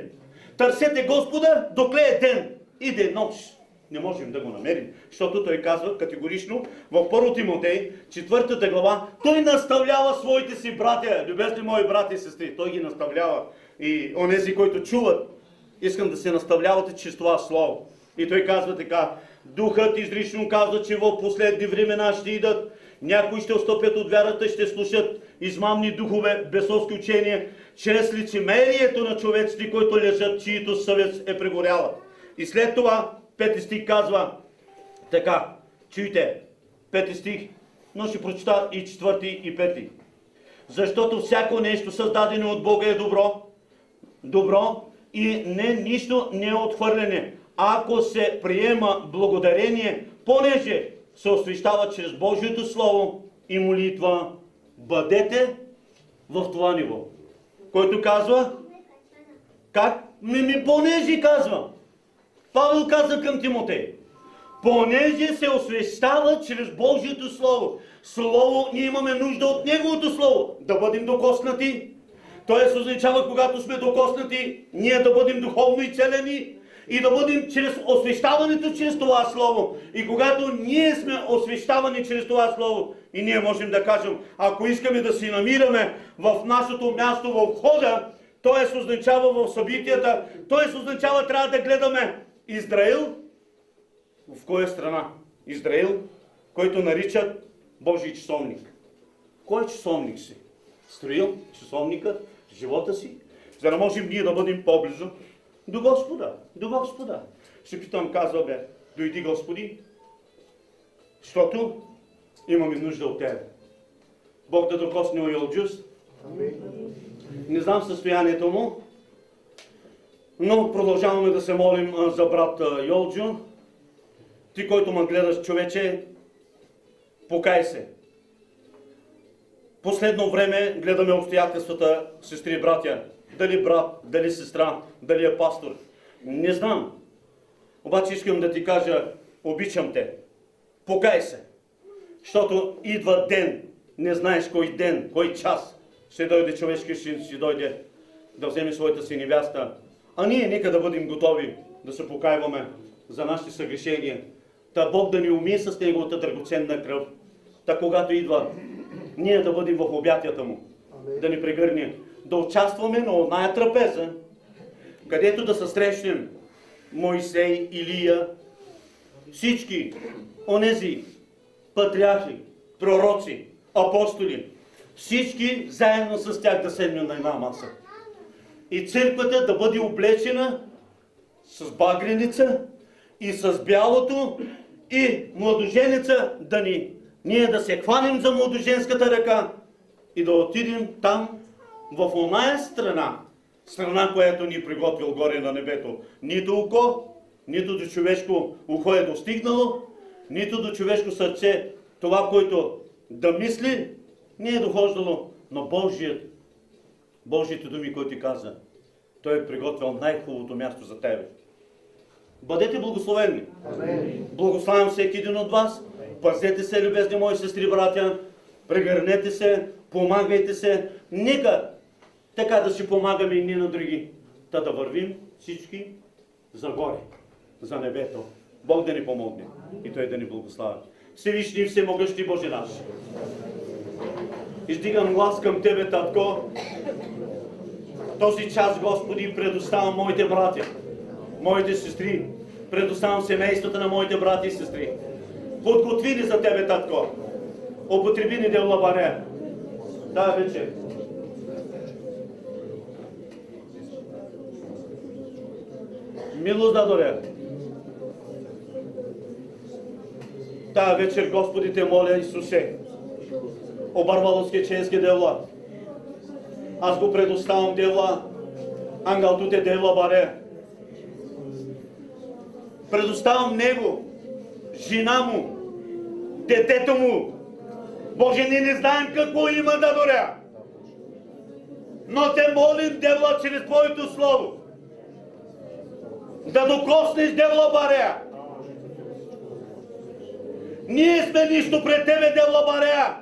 Търсете Господа, докле е ден, иде нощ. Не можем да го намерим, защото той казва категорично в 1 Тимотей, 4 глава, той наставлява своите си братя, любезни мои брати и сестри, той ги наставлява. И онези, които чуват, искам да се наставлявате чрез това слово. И той казва така: Духът изрично казва, че в последни времена ще идат, някои ще отстъпят от вярата, ще слушат измамни духове, бесовски учения, чрез лицемерието на човеците, които лежат, чието съвест е прегоряла. И след това 5 стих казва така, чуйте, 5 стих, но ще прочита и 4 и 5. Защото всяко нещо създадено от Бога е добро и нищо не е отхвърляне, ако се приема благодарение, понеже се освещава чрез Божието Слово и молитва. Бъдете в това ниво. Който казва, как? Понеже казва. Павел каза към Тимотей: понеже се освещава чрез Божието Слово. Слово, ние имаме нужда от Неговото Слово. Да бъдем докоснати. Тоест означава, когато сме докоснати, ние да бъдем духовно изцелени и да бъдем чрез освещаването чрез това Слово. И когато ние сме освещавани чрез това Слово, и ние можем да кажем, ако искаме да си намираме в нашето място в входа, т.е. означава в събитията, т.е. означава трябва да гледаме Израил, в коя страна? Израил, който наричат Божий часовник. Кой часовник си? Строил часовникът в живота си, за да можем ние да бъдем по-близо до Господа. До Господа. Ще питам, казва, дойди Господи, защото имаме нужда от Тебе. Бог да докосне Йолджус. Не знам състоянието му, но продължаваме да се молим за брат Йолджо. Ти, който ме гледаш, човече, покай се. Последно време гледаме обстоятелствата, сестри и братя. Дали брат, дали сестра, дали е пастор. Не знам. Обаче искам да ти кажа, обичам те. Покай се. Защото идва ден, не знаеш кой ден, кой час ще дойде човешки син, ще дойде да вземе своята си невяста. А ние нека да бъдем готови да се покайваме за нашите съгрешения. Та Бог да ни умие с Неговата драгоценна кръв. Та когато идва, ние да бъдем в обятията Му, да ни прегърне, да участваме на оная трапеза, където да се срещнем Мойсей, Илия, всички онези патриархи, пророци, апостоли, всички заедно с тях да седнем на една маса. И църквата да бъде облечена с багреница и с бялото, и младоженеца ние да се хванем за младоженската ръка и да отидем там, в оная страна, която ни приготвил горе на небето. Нито око, нито до човешко ухо е достигнало, нито до човешко сърце това, което да мисли, не е дохождало, но Божиите думи, които ти каза, Той е приготвил най-хубавото място за тебе. Бъдете благословени. Благославям всеки един от вас. Пазете се, любезни мои сестри, братя. Прегърнете се, помагайте се. Нека така да си помагаме и ние на други. Та да вървим всички за горе, за небето. Бог да ни помогне и Той да ни благослави. Всевишни и всемогъщи Боже наш. Издигам глас към Тебе, Татко. Този час, Господи, предоставям моите братя, моите сестри, предоставям семействата на моите брати и сестри. Подготви ни за Тебе, Татко. Употреби ни дела баре. Да, вече. Милост да доре. Тая вечер, Господи, Те моля, Исусе, обарвалоски дела. Аз го предоставям дела, ангел Те дела баре. Предоставям него, жена му, детето му. Боже, ние не знаем какво има да доря. Но Те молим, Девла, чрез Твоето Слово, да докоснеш, Девла, барея. Ние сме нищо пред Тебе, Девла, барея.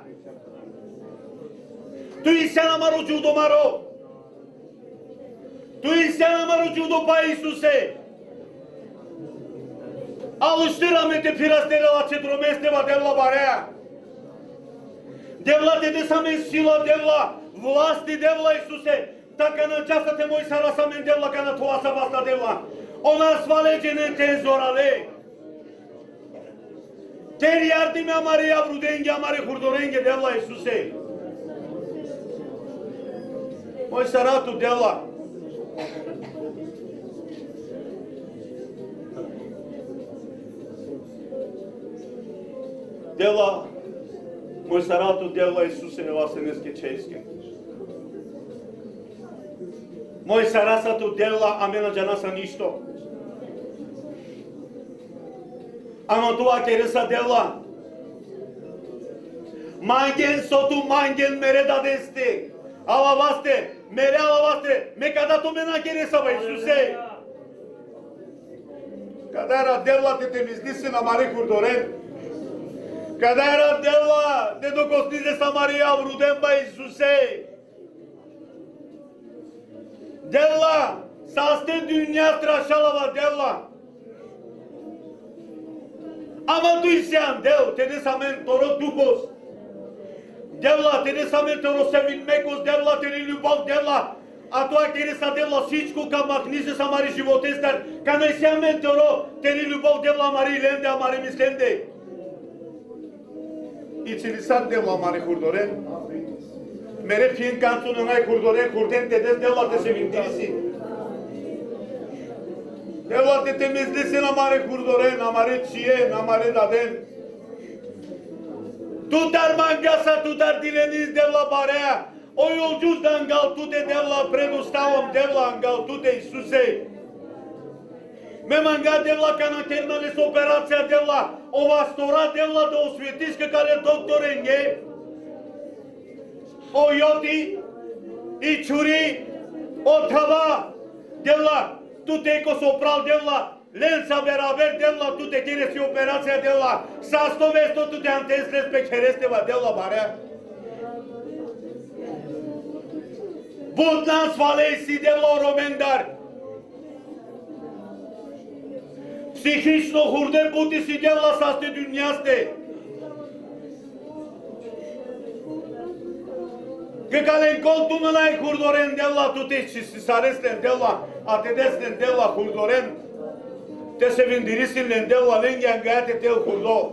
Той се намаро чудо маро. Той се намаро чудо па Исусе. Ало штираме Те пирастерела четроместева, Девла, барея. Девла, Те саме сила, Девла, власти, Девла, Исусе. Така на часате мои сара самен, Девла, кана Това са баста, Девла. Она свалеченен Те зорале. Тери ярди ме амари авруденги, амари хурдоренги, Девла, Исусе. Мой сарато, Девла. Девла, мой сарато, Девла, Исусе, не вас е нески чейски. Мой сарасато, Девла, амена джана са нищо. Ама това кереса, Девла. Манген сото манген мере дадесте. Алавасте, мере алавасте, ме кадато ме на кереса, ба Исусе. Кадара, Девла, Те мисли се на мари хурдорен. Кадара, Девла, Те докосни се са Мария вруден, ба Исусе. Девла, састе dünya страшалава, Девла. Ама той сян, Дел, Те не самен торо духос. Девла, Те не самен торо севин мекос, Девла, Те не любов, Девла. А това кере са, Девла, всичко към махни се са мари животестър. Кано и сямен торо, Те не любов, Девла, мари ленде, а мари мисленде. И цели сад, Девла, мари хурдорен. Мере фиен канцу на най хурдорен, хурден Те дес, Девла, Те се виндиси. Девла, Те мисли се на маре хурдорен, на маре чие, на маре даден. Тутар мангаса, тутар диленис, Девла, барея. O yolcuz da angal tute, Devla, предоставам, Девла, ангал туте, Исусе. Ме манга, Девла, кана терналес операция, Девла. Ова стора, Девла, да осветиш какале доктор енге. O йоти и чури, о тава, Девла, тутейко сопрал, Девла, Len sa beraber della tu te kere si operația della. Sa stovesto tu te antesles pe keresteva della barea. Budlan svalei si della romendar. Psihično hurde buti si della saste dünyaste. Că calen contul nu ai hurdoren della tu te și sareslen della atedeslen della hurdoren. Te se vendirisin della lengea gate te hurdo.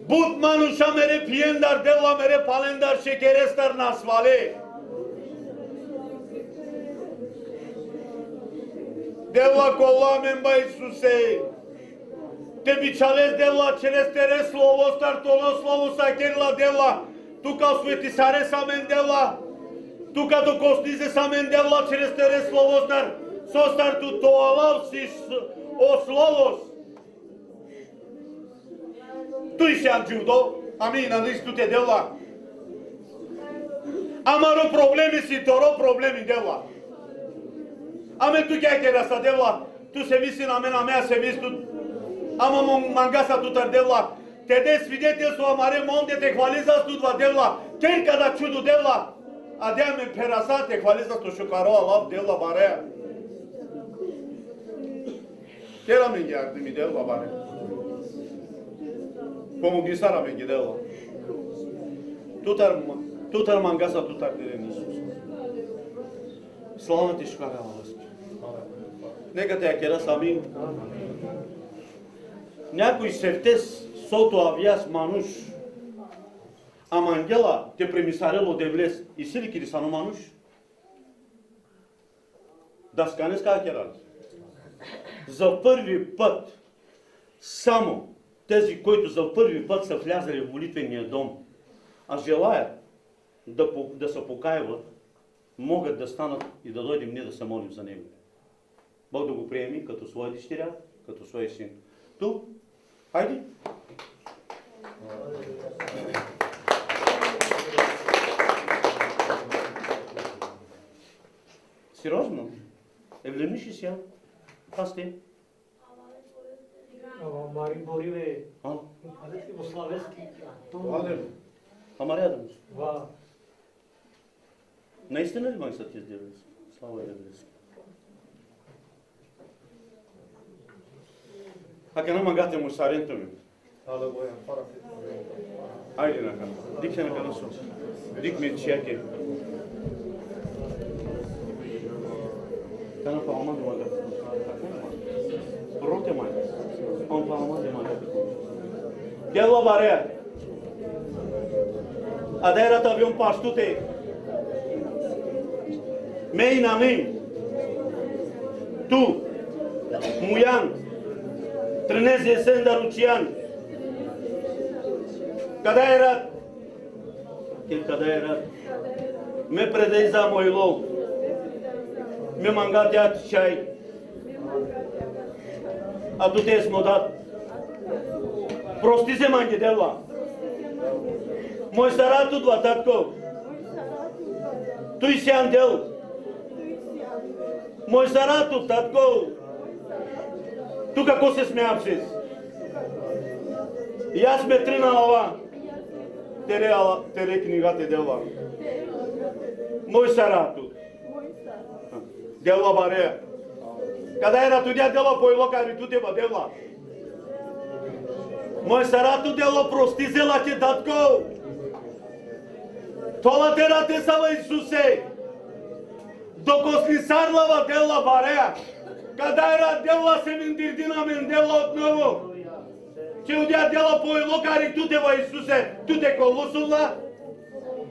Butmanu şamere piyendar della mere palendar şekerestar nasvale. Della kolla memba Iisuse. Te biçales della celestere slovostar tono slovosa kerla della. Tu ca svetizare samen della. Tu ca do kosnize samen della celestere slovostar. Sostar tu toalav si o slovos. Tu isi angiudo. Amin, anis tu te della. Amaro problemi si toro problemi della. Amen tu chiar chiar asta della. Tu se visi în amena mea se visi tu. Ama mangasa tu tar della. Te des svidetel su amare monde te hvalizas tu dva della. Chiar kada čudu della. Adea me perasa te hvalizas tu šukaro alav della barea. Chiar amen yardı mi della barea. Como gisara me della. Tu tar mangasa tu tar delen Iisus. Слава ти шкара Господи. Нека те акерас амин. Някой севтес сото авиас мануш. Амангела те премисарело девлес. И сили кири сано мануш. Да сканес ка акерас. За първи път само тези, които за първи път са влязали в молитвения дом, а желаят да се покаяват, могат да станат и да дойдем ние да се молим за него. Бог да го приеми като своя дъщеря, като своя син. Ту, хайде! Сериозно? Евлемиш ли сега? Това сте? Мари Бориве. А? Славески. Ама рядом. Ва. Наистина ли мой са ти сделали? Слава Евлески. Ако няма гате му саренто ми. Айде на кана. Дик се на кана со. Дик ми чеке. Кана па ама дома гате. Роте май. Он па ама дома гате. Дело баре. Адерата авион паштуте. Mein amin. Tu, Muian, Trâneze Senda Lucian, Kada erat? Kada erat? Me predei za Moilou, me mangat iat ceai, a tu te smodat. Prosti se mangi dela. Moj saratu dva tatko. Tu si andel. Мой зарatu, татко, tu како се смеам сес? И аз ме тринала, тере книгате дела. Мой зарatu. Дела баре. Када era tu dia dela пойло кари tu теба дела. Мой зарatu дела простизела ке татко. Тола терате сава Исусе. Докоснисарлава дела барея. Kada era dela se mindirdina men dela отново. Че удя дела пойло кари tu теба Исусе. Tu te колусула.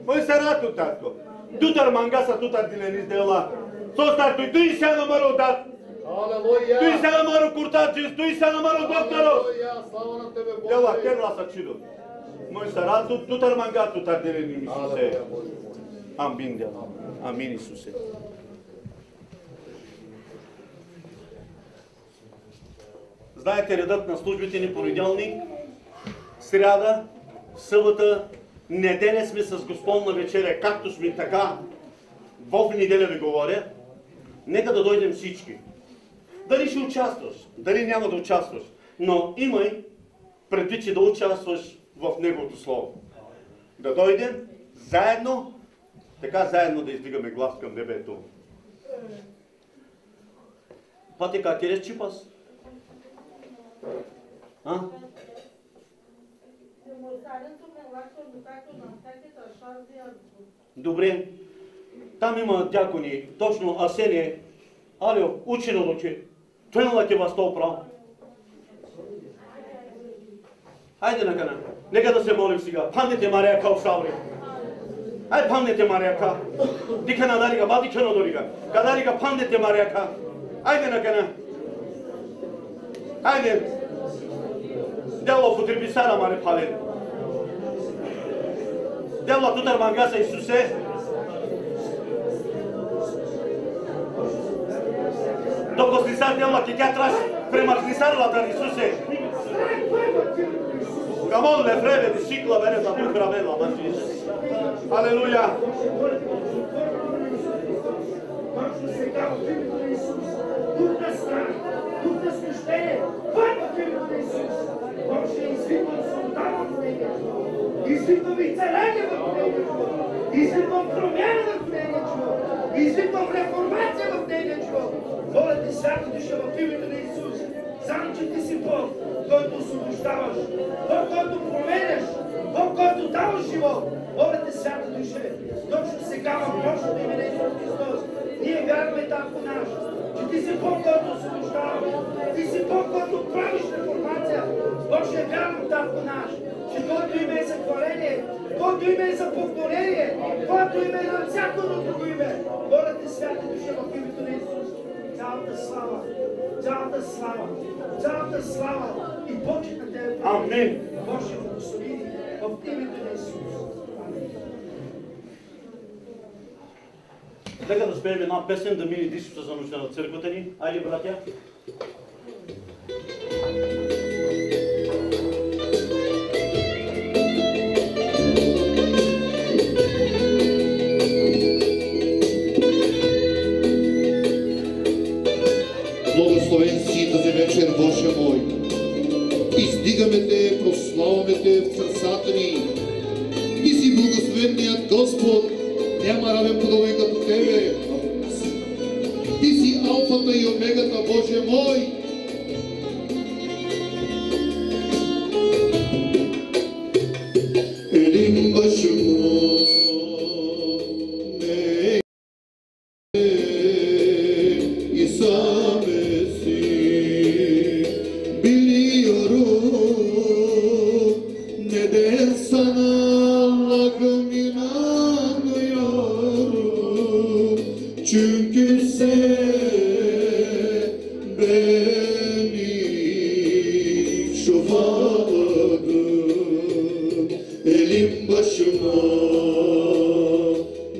Мой зарatu, татко. Тутар мангаса, тутар диленис дела. Состар tu и се намаро дат. Алелуя! Tu se намаро куртачис, tu se намаро докторо. Алелуя! Слава на тебе, Боже! Дела керла са чидо. Мой зарatu, тутар манга, тутар диленис Исусе. Алелуя, Боже! Амин дела. Амин Исусе. Знаете редът на службите ни понеделник, сряда, събота, неделя сме с Господна вечеря, както сме така, в неделя ви говоря. Нека да дойдем всички. Дали ще участваш, дали няма да участваш, но имай предвид, че да участваш в Неговото Слово. Да дойдем заедно, така заедно да издигаме глас към небето. Пате, как е чипас? А? Добре. Там има дякони, точно Асение. Алио, учено че. Тръгнала ке вас то право. Хайде накана. Нека да се молим сега. Памнете Мария Каусаври. Ай памнете Мария Ка. Дика на дарига, ба дика на дорига. Кадарига памнете Мария Ка. Айде накана. Айде. Дело потреби сара маре пален. Дело тутар мангаса Исусе. Doko slisar dela che atrás premarnisar la dar Isuse. Come on, le freve di ciclo bene da più bravella, ma Jesus. Alleluia. Извиквам изцеление в Нейния живот. Извиквам промяна в Нейния живот. Извиквам реформация в Нейния живот. Моля те, Свята Душа, в името на Исус, знам, че ти си Бог, който освобождаваш, Бог, който променяш, Бог, който даваш живот. Моля те, Свята Душа, точно сега в мощното име на Исус Христос, ние вярваме Татко наш, че ти си Бог, който освобождаваш, ти си Бог, който правиш реформация. Боже, вярвам Татко наш, че Твоето име е за хваление, Твоето име е за повторение, Твоето име е на всяко друго име. Моля те, Свята Душа, в името на Исус, цялата слава, цялата слава, цялата слава и почет на Тебе. Амин. Боже, благослови в името на Исус. Нека да спеем една песен да мини дишата за нощта на църквата ни. Айде, братя. Благословен си тази вечер, Боже мой. Издигаме Те, прославяме Те в сърцата ни. Ти си благословеният Господ, няма равен подобен като Тебе. Ти си алфата и омегата, Боже мой. Елим başıma ne İsa Mesih, biliyorum neden sana Allah'ım inanıyorum, çünkü sen beni şofaladın. Elim başıma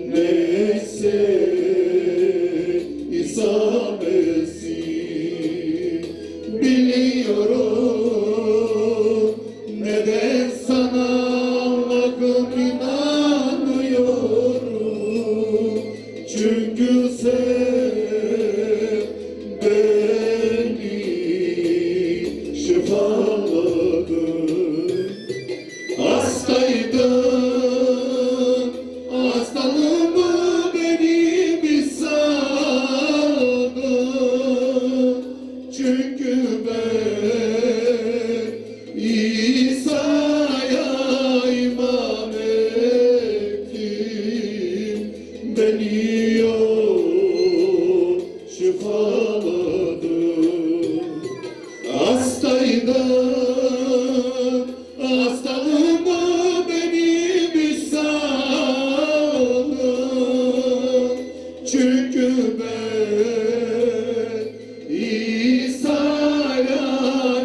neyse İsa Mesih, biliyorum neden sana Allah'ım inanıyorum, çünkü sen beni şifaladın. Hastaydım, hastalığımı benim sağladın, çünkü ben İsa'ya iman ettim, beni o şifaladı. Hastaydım, hastalığımı benim sağladın, çünkü ben İsa'ya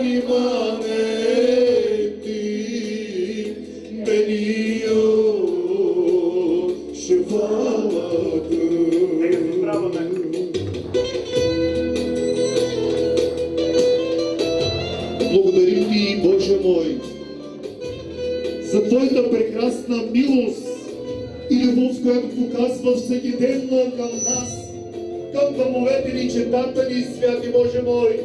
iman ettim, beni o şifaladı. Bravo, man. Благодарим Ти, Боже мой, за Твоята прекрасна милост и любов, която показва всекидневно към нас. към домовете ни, четата ни, святи Боже мой.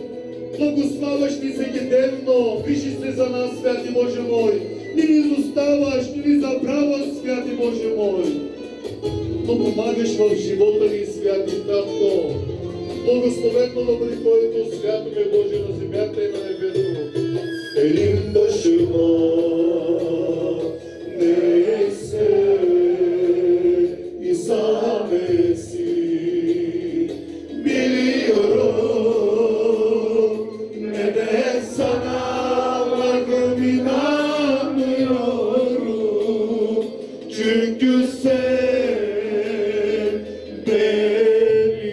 Благославаш ни всекидневно, грижи се за нас, святи Боже мой. Не ни изоставаш, не ни забравяш, святи Боже мой. Но помагаш в живота ни, святи Татко. Благословено да бъде Твоето свято ме, Боже, на земята и на небето. Един башима не се и саме си милиором небеса на върховина милиором çünkü sen beni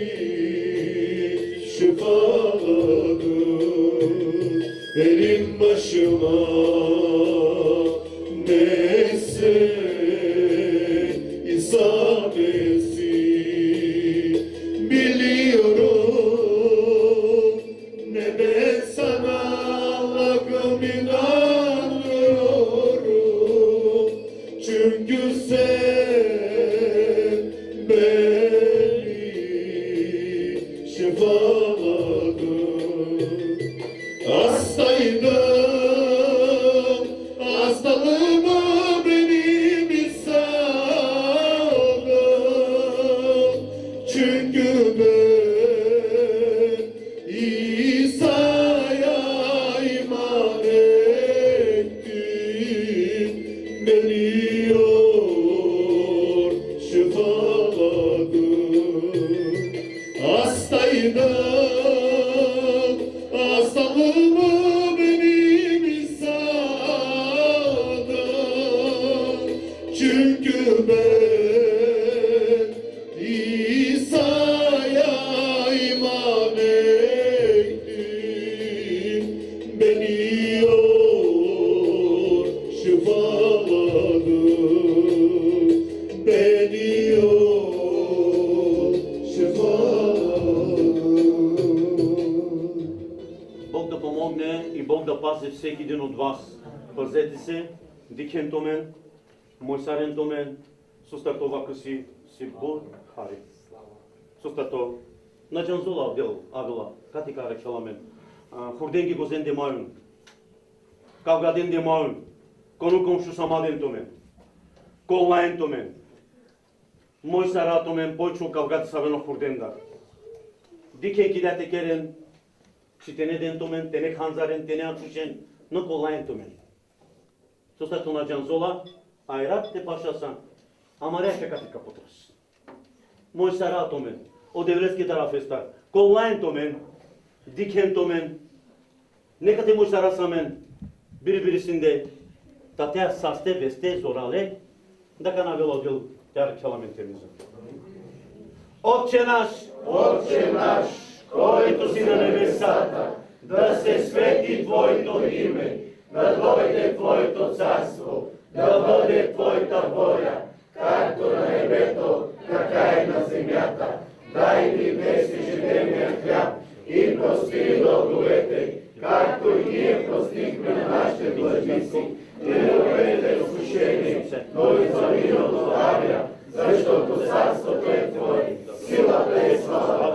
şifaladın benim başıma neyse isabesi biliyorum ne ben sana Allah'ım inanıyorum çünkü sen beni şifaladın. Hastaydım, hastalığıma benim İsa'dım. Çünkü ben İsa'ya iman ettim. Beni yor şifaladım. Hastaydım, hastalığımı benim İsa'dım. Çünkü ben İsa'ya iman ettim. Beni yor şifaladım. Beni yor şifaladım. Бог да помогне и Бог да пази всеки един от вас. Пазете се, дикенто мен, мойсаренто мен, сустато вакъси си бур хари. Сустато, на джанзула авила, кати кара чаламен, хурденги гозен демайун, кавгаден демайун, кону комшу самаденто мен, колаенто мен, мойсарато мен, бойчо кавгад савено хурдендар. Дикен кидате керен, și tene dentomen, tene hanzaren, tene atuşen, nu kolayentomen. Sosta tona janzola, ayrat te paşasan, amarea pe katika potras. Moi saratomen, o devletski tarafestar, kolayentomen, dikentomen, nekate moi sarasamen, birbirisinde, tatea saste veste zorale, da canavelo del chiar chalamentemiza. Отче наш, който си на небесата, да се свети Твоето име, да дойде Твоето царство, да бъде Твоята воля, както на небето, така и на земята. Дай ни днес ежедневния хляб и прости дълговете, както и ние простихме на нашите длъжници. И не доведе до изкушение, но избави от злодея, защото царството е Твое, силата и славата.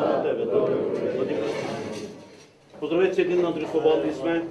Поздравете един на адресовали сме.